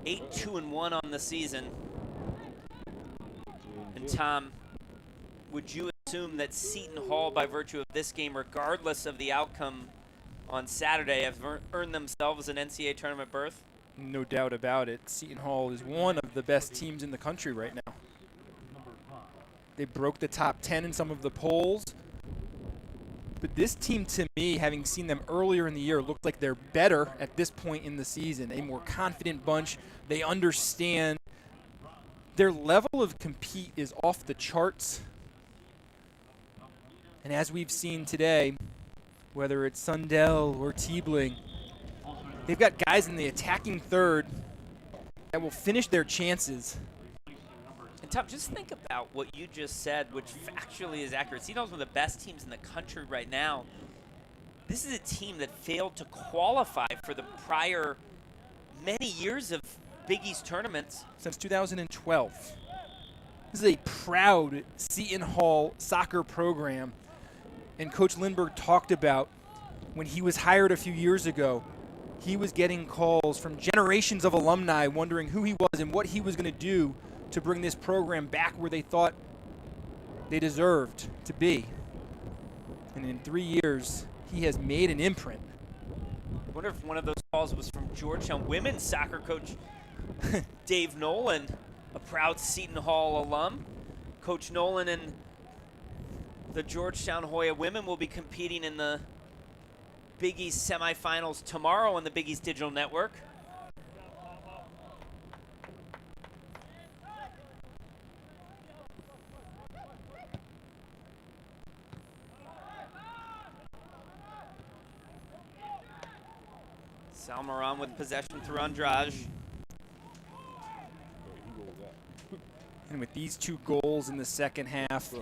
8-2-1 on the season. And Tom, would you assume that Seton Hall, by virtue of this game, regardless of the outcome on Saturday, have earned themselves an NCAA tournament berth? No doubt about it. Seton Hall is one of the best teams in the country right now. They broke the top 10 in some of the polls. But this team, to me, having seen them earlier in the year, looked like they're better at this point in the season. A more confident bunch. They understand their level of compete is off the charts. And as we've seen today, whether it's Sundell or Tiebling, they've got guys in the attacking third that will finish their chances. And Tom, just think about what you just said, which factually is accurate. Seton's one of the best teams in the country right now. This is a team that failed to qualify for the prior many years of Big East tournaments. Since 2012. This is a proud Seton Hall soccer program. And Coach Lindbergh talked about when he was hired a few years ago, he was getting calls from generations of alumni wondering who he was and what he was going to do to bring this program back where they thought they deserved to be. And in 3 years, he has made an imprint. I wonder if one of those calls was from Georgetown women's soccer coach Dave Nolan, a proud Seton Hall alum. Coach Nolan and the Georgetown Hoya women will be competing in the Big East semifinals tomorrow on the Big East Digital Network. Salmaran with possession through Andrade. And with these 2 goals in the second half,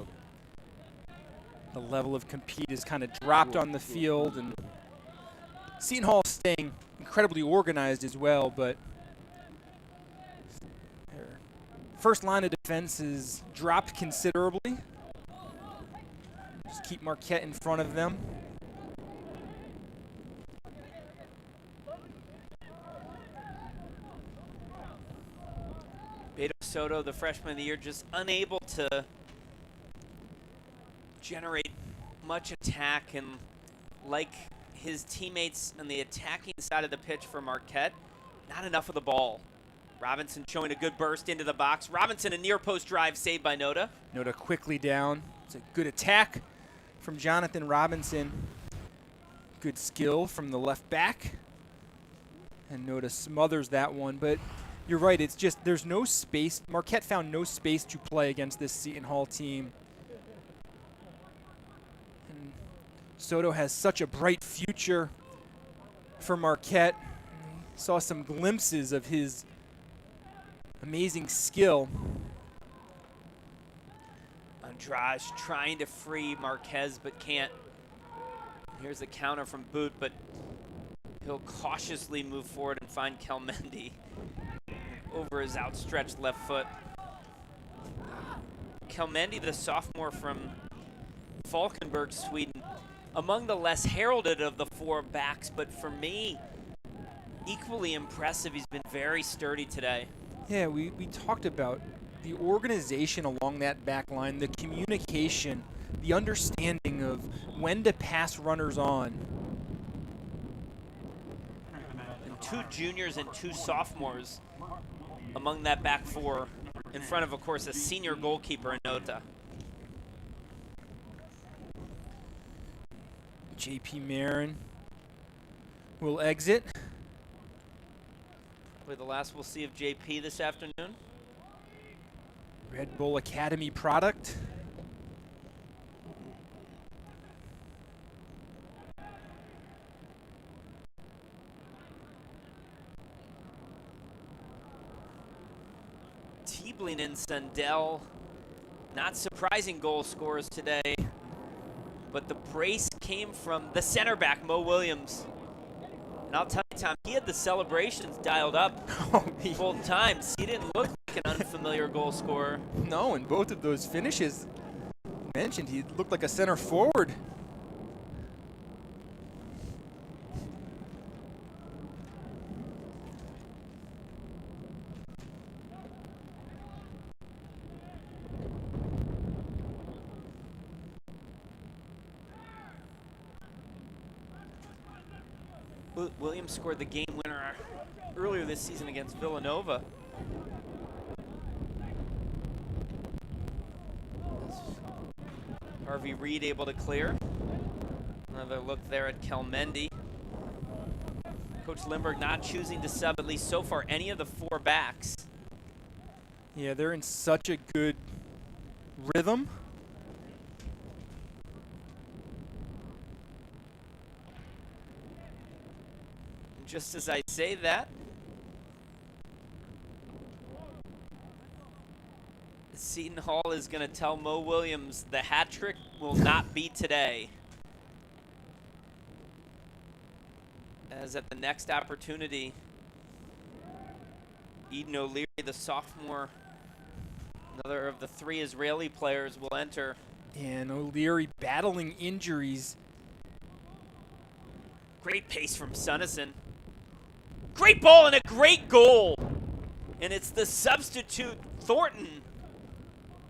the level of compete is kind of dropped on the field, and Seton Hall staying incredibly organized as well, but their first line of defense is dropped considerably. Just keep Marquette in front of them. Soto, the freshman of the year, just unable to generate much attack, and like his teammates on the attacking side of the pitch for Marquette, not enough of the ball. Robinson showing a good burst into the box. Robinson, a near post drive saved by Noda. Noda quickly down. It's a good attack from Jonathan Robinson. Good skill from the left back. And Noda smothers that one, but you're right, it's just there's no space. Marquette found no space to play against this Seton Hall team. And Soto has such a bright future for Marquette. Saw some glimpses of his amazing skill. Andrade trying to free Marquez but can't. Here's a counter from Boot, but he'll cautiously move forward and find Kelmendi over his outstretched left foot. Kelmendi, the sophomore from Falkenberg, Sweden, among the less heralded of the four backs, but for me, equally impressive. He's been very sturdy today. Yeah, we talked about the organization along that back line, the communication, the understanding of when to pass runners on. And two juniors and two sophomores among that back four, in front of course, a senior goalkeeper in Nota. J.P. Marin will exit. Probably the last we'll see of JP this afternoon. Red Bull Academy product. Tiebling and Sundell, not surprising goal scorers today, but the brace came from the center back, Mo Williams. And I'll tell you, Tom, he had the celebrations dialed up both times. He didn't look like an unfamiliar goal scorer. No, and both of those finishes mentioned, he looked like a center forward. Williams scored the game winner earlier this season against Villanova. Harvey Reed able to clear. Another look there at Kelmendi. Coach Lindbergh not choosing to sub, at least so far, any of the four backs. Yeah, they're in such a good rhythm. Just as I say that, Seton Hall is going to tell Mo Williams the hat trick will not be today. As at the next opportunity, Eden O'Leary, the sophomore, another of the three Israeli players, will enter. And O'Leary battling injuries. Great pace from Sunnison. Great ball and a great goal. And it's the substitute, Thornton,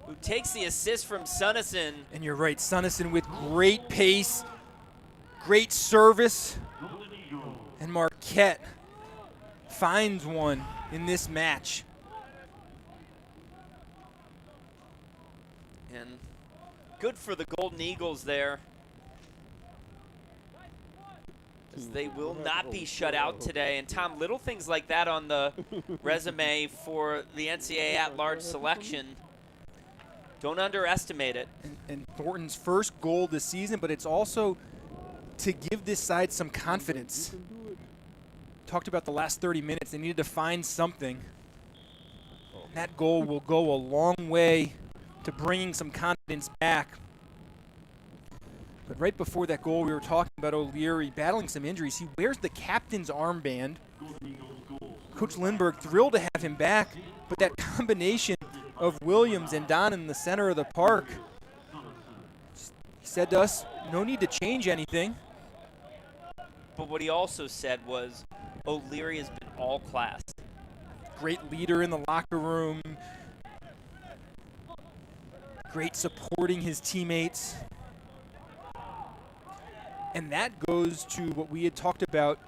who takes the assist from Sunnison. And you're right, Sunnison with great pace, great service. And Marquette finds one in this match. And good for the Golden Eagles there, as they will not be shut out today. And Tom, little things like that on the resume for the NCAA at-large selection. Don't underestimate it. And Thornton's first goal this season, but it's also to give this side some confidence. Talked about the last 30 minutes. They needed to find something. And that goal will go a long way to bringing some confidence back. But right before that goal, we were talking about O'Leary battling some injuries. He wears the captain's armband. Coach Lindbergh thrilled to have him back, but that combination of Williams and Don in the center of the park, he said to us, no need to change anything. But what he also said was O'Leary has been all class. Great leader in the locker room, Great supporting his teammates. And that goes to what we had talked about.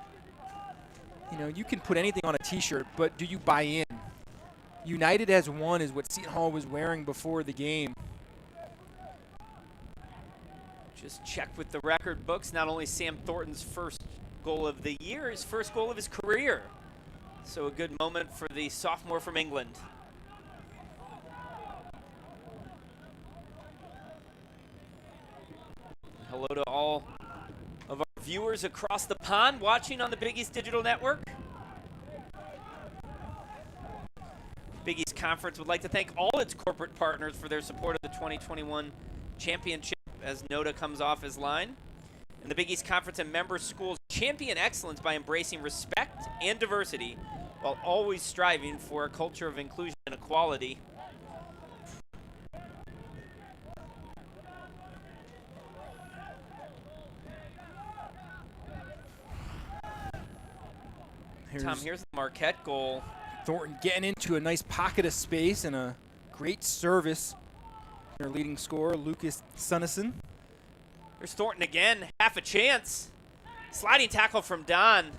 You know, you can put anything on a t-shirt, but do you buy in? United as one is what Seton Hall was wearing before the game. Just check with the record books. Not only Sam Thornton's first goal of the year, his first goal of his career. So a good moment for the sophomore from England. Hello to all of our viewers across the pond watching on the Big East Digital Network. Big East Conference would like to thank all its corporate partners for their support of the 2021 championship as Noda comes off his line. And the Big East Conference and member schools champion excellence by embracing respect and diversity while always striving for a culture of inclusion and equality. Tom, here's the Marquette goal. Thornton getting into a nice pocket of space and a great service. Their leading scorer, Lucas Sunnison. There's Thornton again, half a chance. Sliding tackle from Don.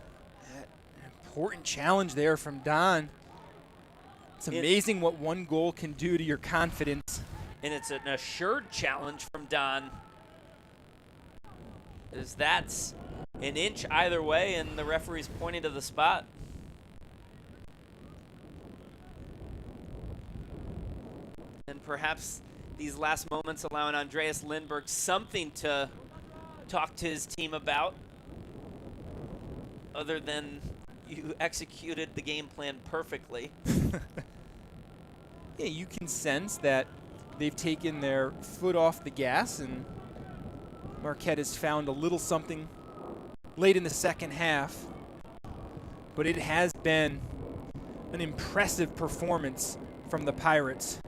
Important challenge there from Don. It's amazing what one goal can do to your confidence. And it's an assured challenge from Don. As that's an inch either way, and the referee's pointing to the spot. And perhaps these last moments allowing Andreas Lindberg something to talk to his team about, other than you executed the game plan perfectly. Yeah, you can sense that they've taken their foot off the gas, and Marquette has found a little something late in the second half. But it has been an impressive performance from the Pirates.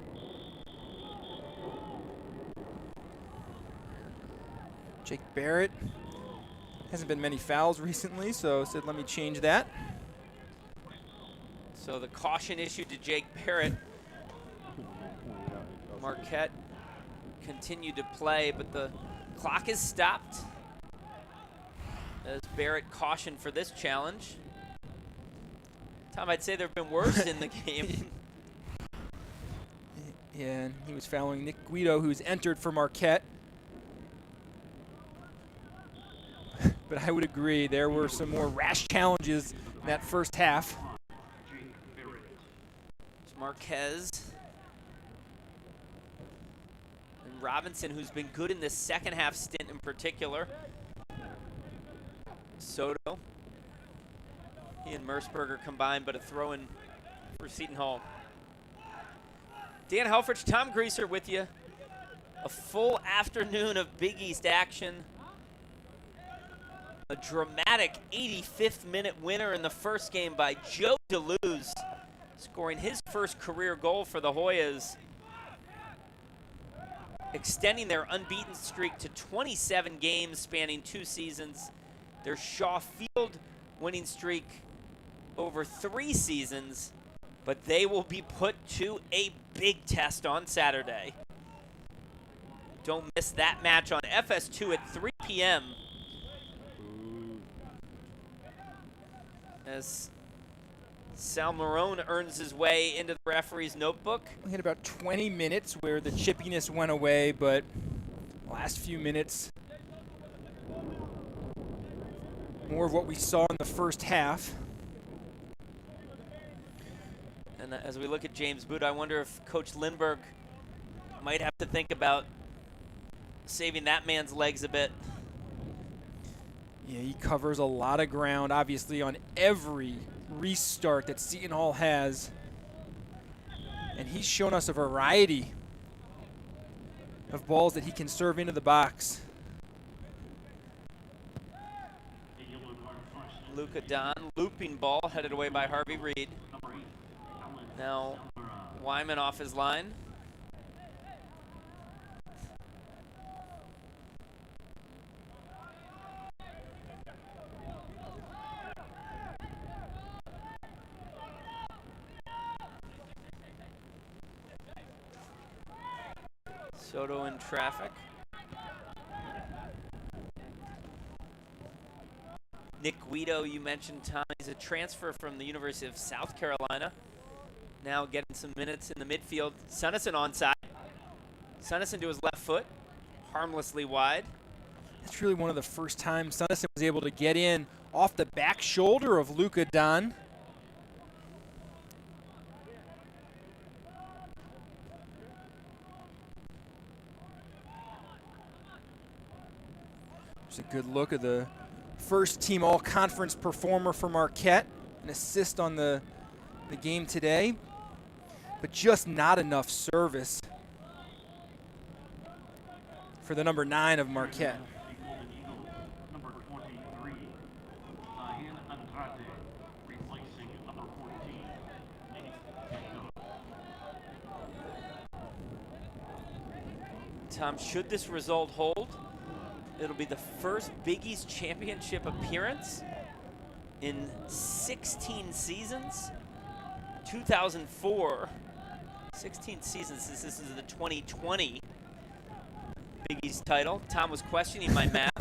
Jake Barrett hasn't been many fouls recently, so said let me change that. So the caution issued to Jake Barrett. Marquette continued to play, but the clock is stopped as Barrett cautioned for this challenge. Tom, I'd say there have been worse in the game. Yeah, and he was fouling Nick Guido, who's entered for Marquette. But I would agree, there were some more rash challenges in that first half. It's Marquez. And Robinson, who's been good in this second half stint in particular. Soto. He and Merceberger combined, but a throw-in for Seton Hall. Dan Helfrich, Tom Greaser with you. A full afternoon of Big East action. A dramatic 85th minute winner in the first game by Joe DeLuz, scoring his first career goal for the Hoyas, extending their unbeaten streak to 27 games spanning 2 seasons. Their Shaw Field winning streak over 3 seasons, but they will be put to a big test on Saturday. Don't miss that match on FS2 at 3 p.m. as Sal Marone earns his way into the referee's notebook. We had about 20 minutes where the chippiness went away, but last few minutes, more of what we saw in the first half. And as we look at James Boot, I wonder if Coach Lindberg might have to think about saving that man's legs a bit. Yeah, he covers a lot of ground, obviously, on every restart that Seton Hall has. And he's shown us a variety of balls that he can serve into the box. Luka Don, looping ball, headed away by Harvey Reed. Now, Wyman off his line. Soto in traffic. Nick Guido, you mentioned, Tom. He's a transfer from the University of South Carolina. Now getting some minutes in the midfield. Sunnison onside. Sunnison to his left foot, harmlessly wide. It's really one of the first times Sunnison was able to get in off the back shoulder of Luka Don. There's a good look at the first team all-conference performer for Marquette. An assist on the game today, but just not enough service for the number 9 of Marquette. Number 23, Zion Andrade, replacing number 14, Nate Echo. Tom, should this result hold, it'll be the first Big East championship appearance in 16 seasons. 2004, 16 seasons. This is the 2020 Big East title. Tom was questioning my math.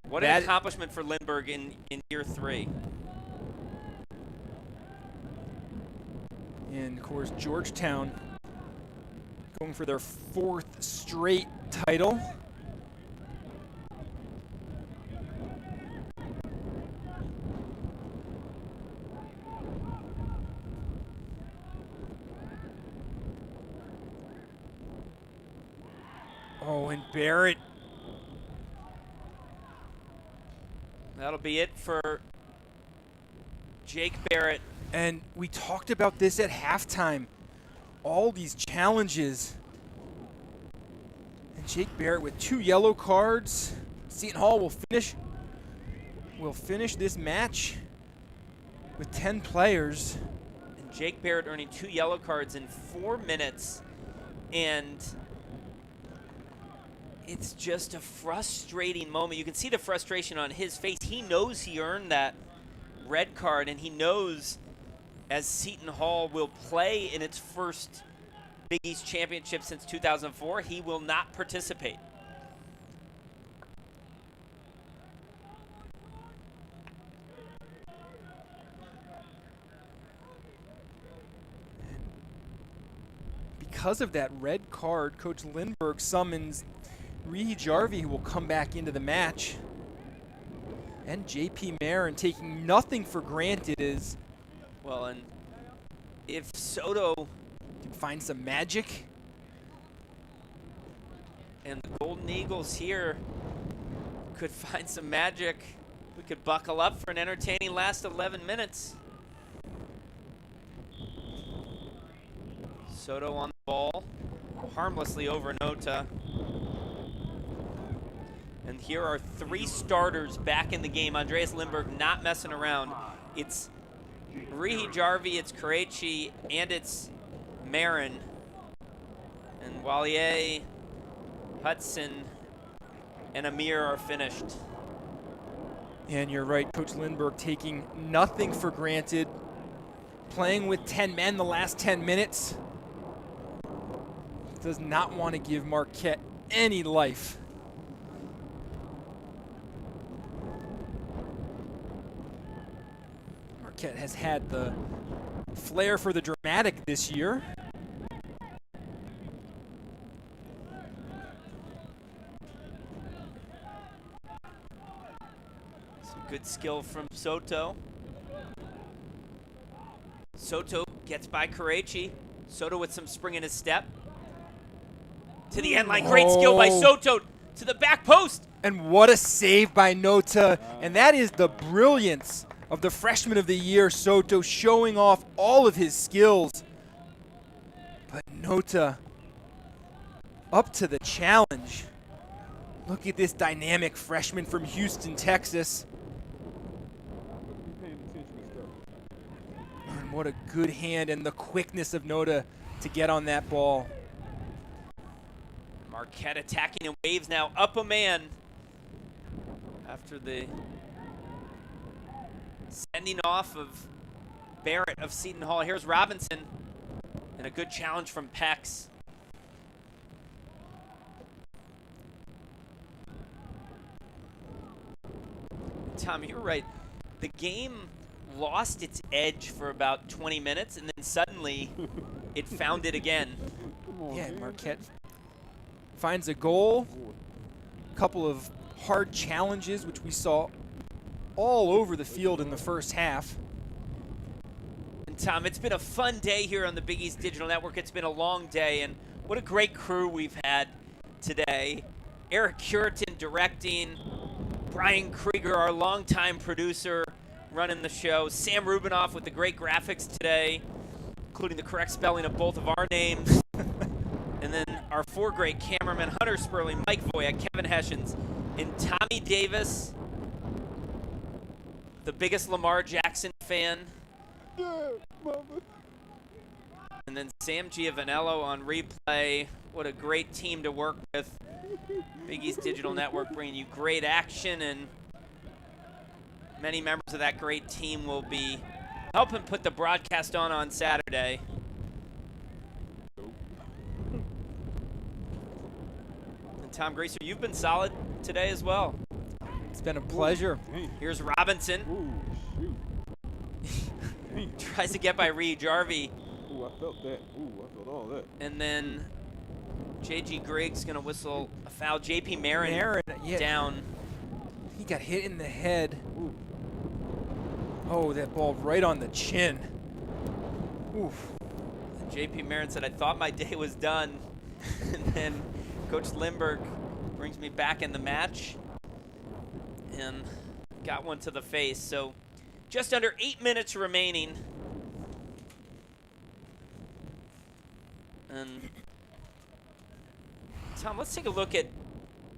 What an accomplishment for Lindbergh in year 3. And of course, Georgetown going for their 4th straight title. Oh, and Barrett. That'll be it for Jake Barrett. And we talked about this at halftime. All these challenges. And Jake Barrett with 2 yellow cards. Seton Hall will finish this match with 10 players. And Jake Barrett earning 2 yellow cards in 4 minutes. And it's just a frustrating moment. You can see the frustration on his face. He knows he earned that red card, and he knows as Seton Hall will play in its first Big East championship since 2004, he will not participate. Because of that red card, Coach Lindbergh summons Rihi Jarvi, who will come back into the match. And J.P. Marin taking nothing for granted is... Well, and if Soto can find some magic. And the Golden Eagles here could find some magic, we could buckle up for an entertaining last 11 minutes. Soto on the ball, harmlessly over Nota. And here are 3 starters back in the game. Andreas Lindbergh not messing around. It's Rihi Jarvi, it's Krejci, and it's Marin. And Wallier, Hudson, and Amir are finished. And you're right, Coach Lindbergh taking nothing for granted. Playing with 10 men the last 10 minutes. Does not want to give Marquette any life. Marquette has had the flair for the dramatic this year. Some good skill from Soto. Soto gets by Krejci. Soto with some spring in his step. To the end line, great skill by Soto to the back post. And what a save by Nota. And that is the brilliance of the freshman of the year, Soto, showing off all of his skills. But Nota up to the challenge. Look at this dynamic freshman from Houston, Texas. And what a good hand and the quickness of Nota to get on that ball. Marquette attacking in waves now, up a man after the sending off of Barrett of Seton Hall. Here's Robinson. And a good challenge from Pex. Tom, you're right. The game lost its edge for about 20 minutes, and then suddenly it found it again. Yeah, Marquette finds a goal. A couple of hard challenges, which we saw all over the field in the first half. And Tom, it's been a fun day here on the Big East Digital Network. It's been a long day, and what a great crew we've had today. Eric Curitan directing, Brian Krieger, our longtime producer, running the show, Sam Rubinoff with the great graphics today, including the correct spelling of both of our names. And then our 4 great cameramen, Hunter Sperling, Mike Voyak, Kevin Heshens, and Tommy Davis, the biggest Lamar Jackson fan. And then Sam Giovanello on replay. What a great team to work with. Big East Digital Network bringing you great action, and many members of that great team will be helping put the broadcast on Saturday. And Tom Greaser, you've been solid today as well. It's been a pleasure. Here's Robinson. Tries to get by Reed Jarvie. Ooh, I felt that. Ooh, I felt all that. And then J.G. Griggs going to whistle a foul. J.P. Marin down. He got hit in the head. Ooh. Oh, that ball right on the chin. Oof. J.P. Marin said, I thought my day was done. And then Coach Lindbergh brings me back in the match and got one to the face. So just under 8 minutes remaining. And Tom, let's take a look at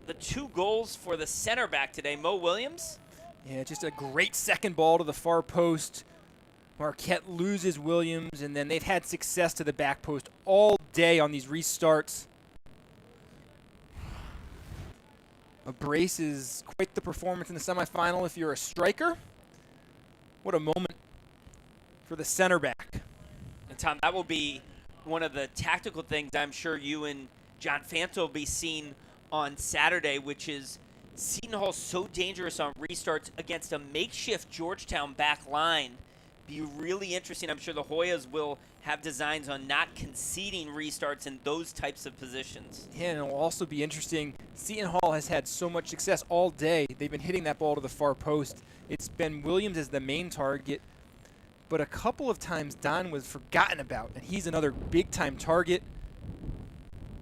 the 2 goals for the center back today, Mo Williams. Yeah, just a great second ball to the far post. Marquette loses Williams, and then they've had success to the back post all day on these restarts. A brace is quite the performance in the semifinal if you're a striker. What a moment for the center back. And Tom, that will be one of the tactical things I'm sure you and John Fanta will be seeing on Saturday, which is Seton Hall so dangerous on restarts against a makeshift Georgetown back line. Be really interesting. I'm sure the Hoyas will have designs on not conceding restarts in those types of positions. Yeah, and it'll also be interesting. Seton Hall has had so much success all day. They've been hitting that ball to the far post. It's been Williams as the main target, but a couple of times Don was forgotten about, and he's another big-time target.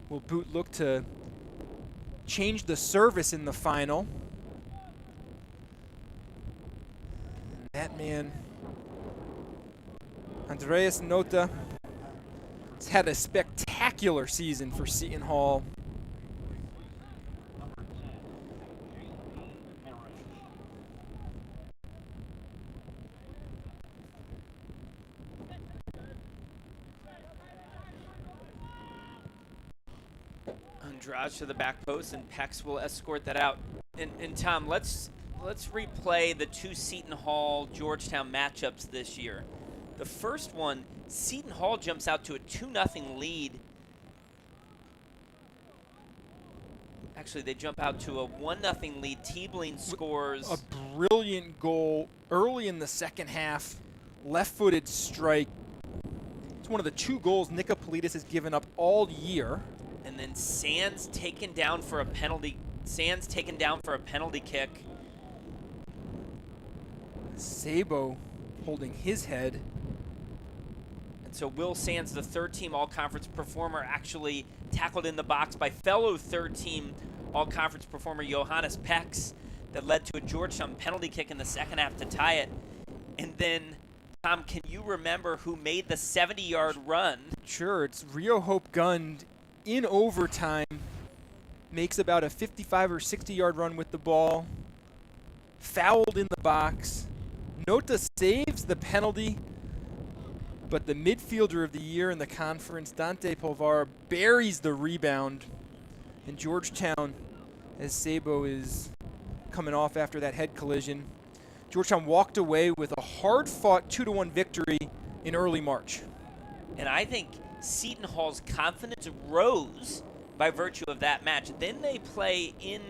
Will Boot look to change the service in the final? That man, Andreas Nota, has had a spectacular season for Seton Hall. Andrade to the back post, and Pex will escort that out. And Tom, let's replay the 2 Seton Hall Georgetown matchups this year. The first one, Seton Hall jumps out to a 2-0 lead. Actually, they jump out to a 1-0 lead. Teebling scores. A brilliant goal early in the second half. Left-footed strike. It's one of the 2 goals Nicopolitis has given up all year. And then Sands taken down for a penalty. Sands taken down for a penalty kick. Sabo holding his head. And so Will Sands, the third-team all-conference performer, actually tackled in the box by fellow third-team all-conference performer Johannes Pex that led to a Georgetown penalty kick in the second half to tie it. And then, Tom, can you remember who made the 70-yard run? Sure, it's Rio Hope Gund in overtime. Makes about a 55 or 60-yard run with the ball. Fouled in the box. Nota saves the penalty, but the midfielder of the year in the conference, Dante Polvara, buries the rebound. And Georgetown, as Sabo is coming off after that head collision, Georgetown walked away with a hard-fought 2-1 victory in early March. And I think Seton Hall's confidence rose by virtue of that match. Then they play in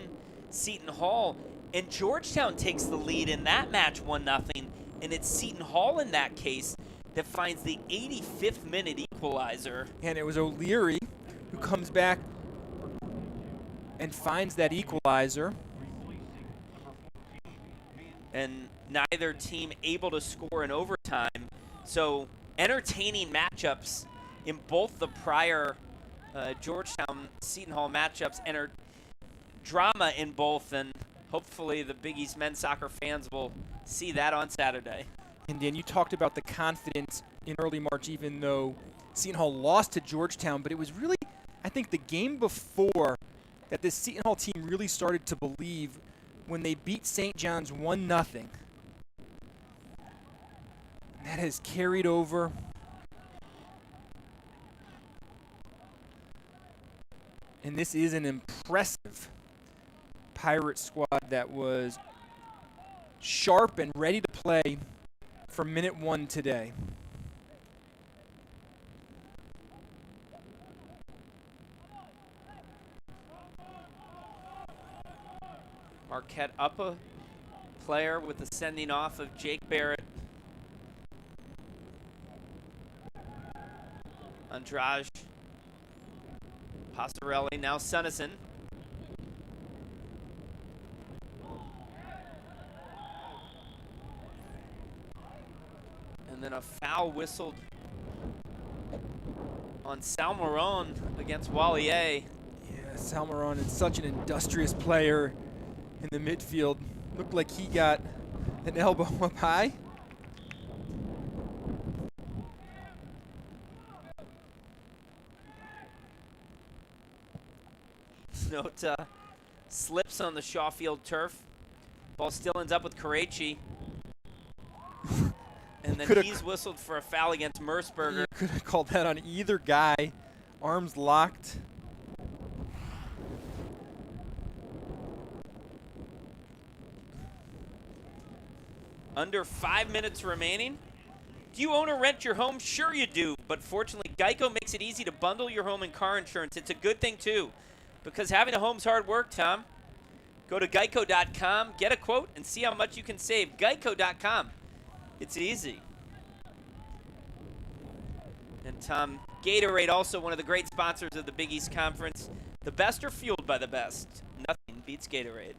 Seton Hall, and Georgetown takes the lead in that match 1-0, and it's Seton Hall in that case that finds the 85th minute equalizer. And it was O'Leary who comes back and finds that equalizer. And neither team able to score in overtime. So entertaining matchups in both the prior Georgetown-Seton Hall matchups, and drama in both, and hopefully the Big East men's soccer fans will see that on Saturday. And Dan, you talked about the confidence in early March, even though Seton Hall lost to Georgetown, but it was really, I think, the game before that this Seton Hall team really started to believe when they beat St. John's 1-0. That has carried over. And this is an impressive Pirate squad that was sharp and ready to play from minute 1 today. Marquette up a player with the sending off of Jake Barrett. Andrade, Passarelli, now Sunnison. And then a foul whistled on Salmeron against Wallier. Yeah, Salmeron is such an industrious player in the midfield. Looked like he got an elbow up high. Note slips on the Shawfield turf. Ball still ends up with Karachi. And then he's whistled for a foul against Merceberger. You could have called that on either guy. Arms locked. Under 5 minutes remaining. Do you own or rent your home? Sure you do, but fortunately Geico makes it easy to bundle your home and car insurance. It's a good thing too, because having a home's hard work, Tom. Go to geico.com, get a quote, and see how much you can save. Geico.com. It's easy. And Tom, Gatorade, also one of the great sponsors of the Big East Conference. The best are fueled by the best. Nothing beats Gatorade.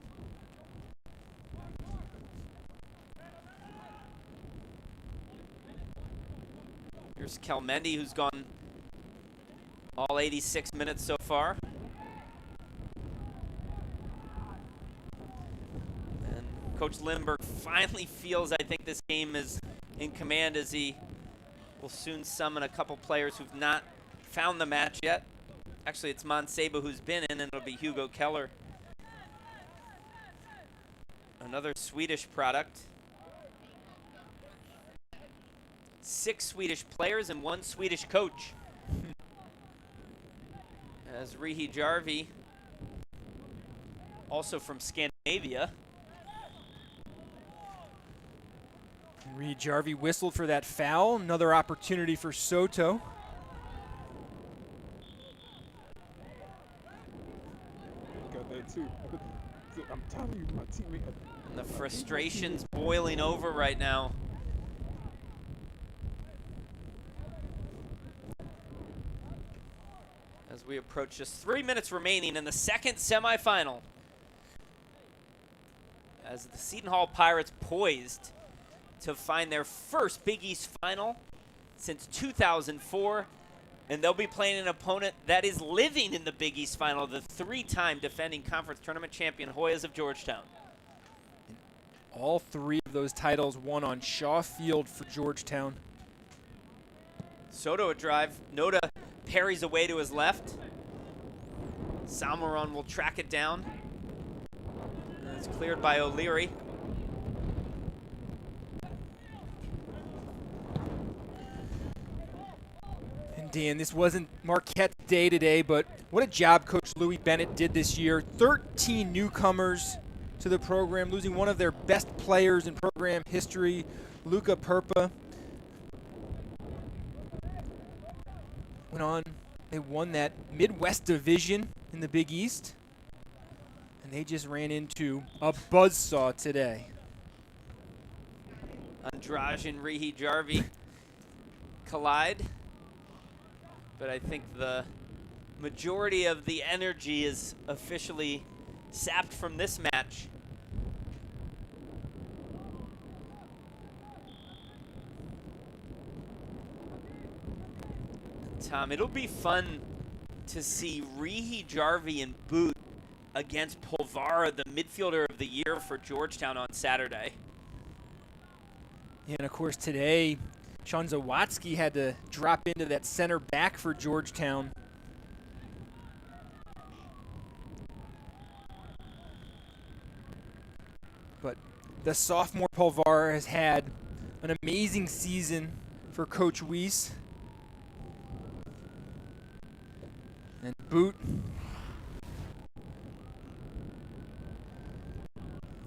Here's Kelmendi, who's gone all 86 minutes so far. And Coach Lindbergh finally feels, I think, this game is in command, as he will soon summon a couple players who've not found the match yet. Actually, it's Monseba who's been in, and it'll be Hugo Keller. Another Swedish product. 6 Swedish players and 1 Swedish coach. As Rihi Jarvi, also from Scandinavia. Rihi Jarvi whistled for that foul. Another opportunity for Soto. Got that too. I'm telling you, my teammate. And the frustration's boiling over right now. As we approach just 3 minutes remaining in the second semifinal. As the Seton Hall Pirates poised to find their first Big East final since 2004. And they'll be playing an opponent that is living in the Big East final, the 3-time defending conference tournament champion Hoyas of Georgetown. All 3 of those titles won on Shaw Field for Georgetown. Soto a drive. Noda parries away to his left. Salmeron will track it down. And it's cleared by O'Leary. And Dan, this wasn't Marquette's day today, but what a job Coach Louis Bennett did this year. 13 newcomers to the program, losing one of their best players in program history, Luca Perpa. They won that Midwest division in the Big East, and they just ran into a buzzsaw today. Andrade and Rihi Jarvi collide, but I think the majority of the energy is officially sapped from this match. Tom, it'll be fun to see Rihi Jarvi and Boot against Polvara, the midfielder of the year for Georgetown on Saturday. Yeah, and of course today, Sean Zawatsky had to drop into that center back for Georgetown. But the sophomore Polvara has had an amazing season for Coach Weiss. And Boot.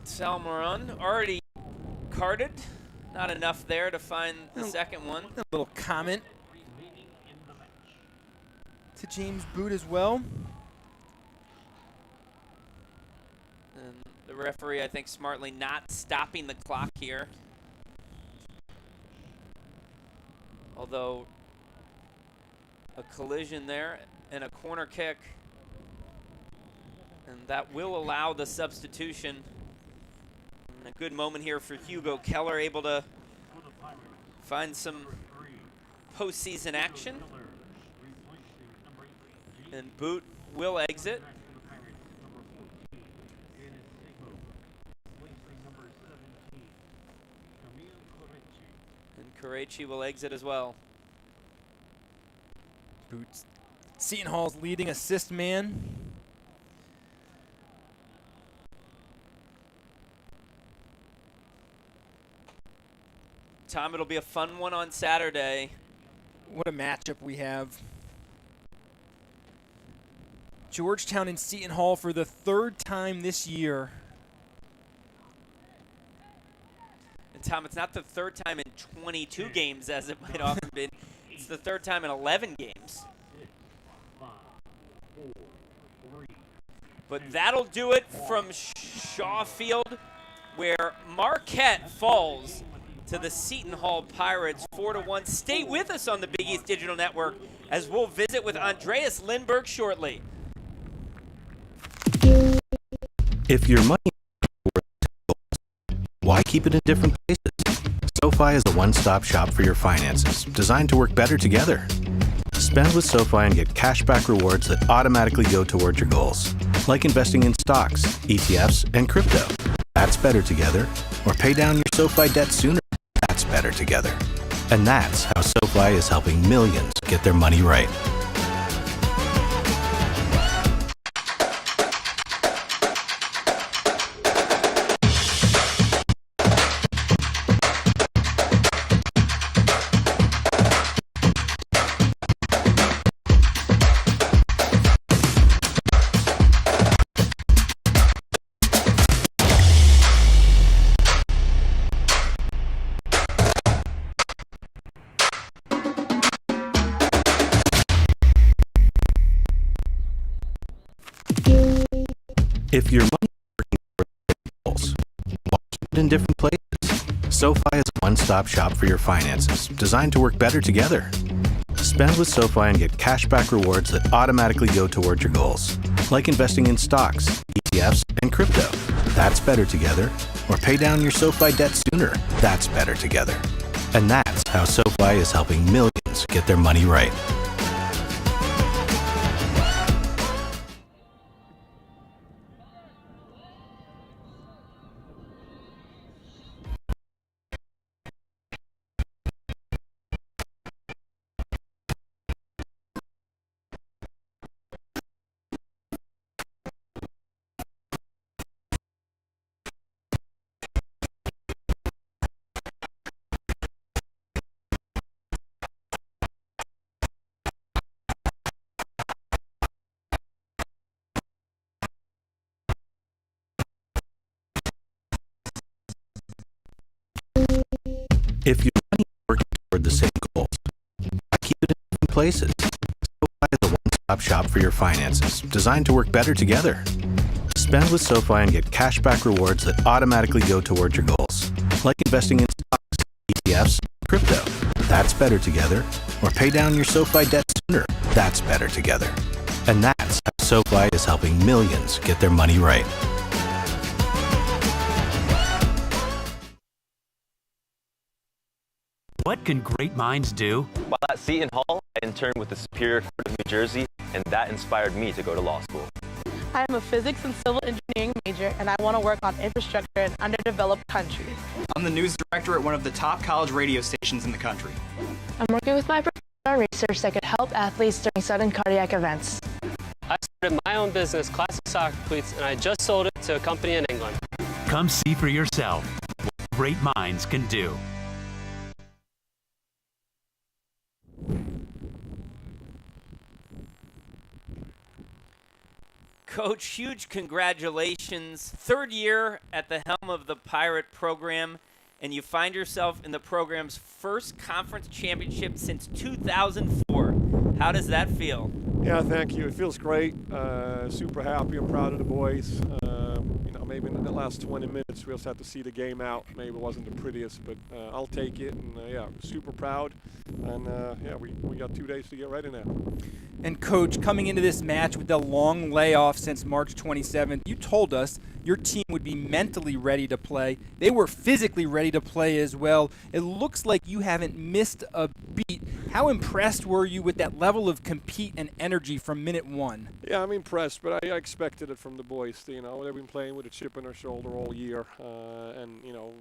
Salmaron already carded. Not enough there to find the second one. A little comment to James Boot as well. And the referee, I think, smartly not stopping the clock here. Although a collision there and a corner kick. And that will allow the substitution. And a good moment here for Hugo Keller, able to find some postseason action. And Boot will exit. And Korechi will exit as well. Boots. Seton Hall's leading assist man. Tom, it'll be a fun one on Saturday. What a matchup we have. Georgetown and Seton Hall for the third time this year. And Tom, it's not the third time in 22 games as it might often been. It's the third time in 11 games. But that'll do it from Shaw Field, where Marquette falls to the Seton Hall Pirates 4-1. Stay with us on the Big East Digital Network as we'll visit with Andreas Lindberg shortly. If your money why keep it in different places? SoFi is a one-stop shop for your finances, designed to work better together. Spend with SoFi and get cashback rewards that automatically go toward your goals, like investing in stocks, ETFs, and crypto. That's better together. Or pay down your SoFi debt sooner. That's better together. And that's how SoFi is helping millions get their money right. If your money is working toward goals, why keep it in different places? SoFi is a one-stop shop for your finances, designed to work better together. Spend with SoFi and get cashback rewards that automatically go toward your goals, like investing in stocks, ETFs, and crypto. That's better together. Or pay down your SoFi debt sooner. That's better together. And that's how SoFi is helping millions get their money right. If your money is working toward the same goals, why keep it in different places? one-stop shop for your finances, designed to work better together. Spend with SoFi and get cashback rewards that automatically go toward your goals, like investing in stocks, ETFs, crypto. That's better together. Or pay down your SoFi debt sooner. That's better together. And that's how SoFi is helping millions get their money right. What can great minds do? While at Seton Hall, I interned with the Superior Court of New Jersey, and that inspired me to go to law school. I am a physics and civil engineering major, and I want to work on infrastructure in underdeveloped countries. I'm the news director at one of the top college radio stations in the country. I'm working with my professor on research that could help athletes during sudden cardiac events. I started my own business, Classic Soccer Cleats, and I just sold it to a company in England. Come see for yourself what great minds can do. Coach, huge congratulations. Third year at the helm of the Pirate program, and you find yourself in the program's first conference championship since 2004. How does that feel? Yeah, thank you. It feels great. Super happy. I'm proud of the boys. Maybe in the last 20 minutes we also had to see the game out. Maybe it wasn't the prettiest, but I'll take it. And yeah, super proud. And yeah, we got 2 days to get ready now. And Coach, coming into this match with the long layoff since March 27th, you told us your team would be mentally ready to play. They were physically ready to play as well. It looks like you haven't missed a beat. How impressed were you with that level of compete and energy from minute one? Yeah, I'm impressed, but I expected it from the boys. You know, they've been playing with a chip on their shoulder all year, and you know,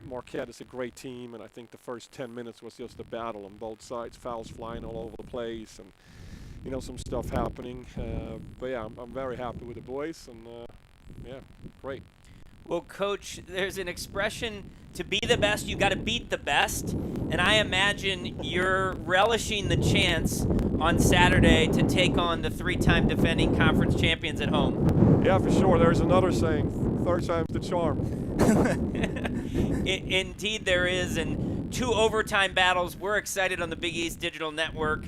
Marquette is a great team, and I think the first 10 minutes was just a battle on both sides, fouls flying all over the place, and you know, some stuff happening. But yeah, I'm very happy with the boys, and yeah, great. Well, Coach, there's an expression, to be the best, you got to beat the best. And I imagine you're relishing the chance on Saturday to take on the three-time defending conference champions at home. Yeah, for sure. There's another saying, third time's the charm. Indeed there is, and 2 overtime battles. We're excited on the Big East Digital Network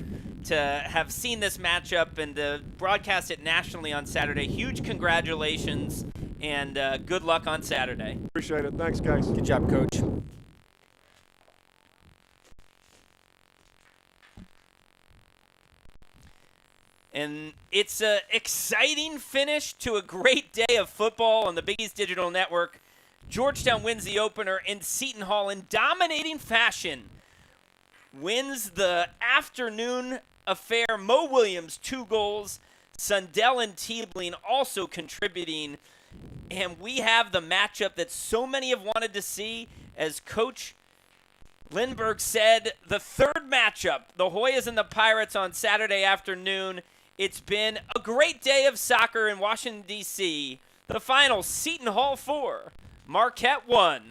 to have seen this matchup and to broadcast it nationally on Saturday. Huge congratulations and good luck on Saturday. Appreciate it. Thanks, guys. Good job, Coach. And it's an exciting finish to a great day of football on the Big East Digital Network. Georgetown wins the opener in Seton Hall in dominating fashion. Wins the afternoon affair. Mo Williams, 2 goals. Sundell and Teebling also contributing. And we have the matchup that so many have wanted to see. As Coach Lindbergh said, the third matchup, the Hoyas and the Pirates on Saturday afternoon. It's been a great day of soccer in Washington, D.C. The final, Seton Hall 4, Marquette 1.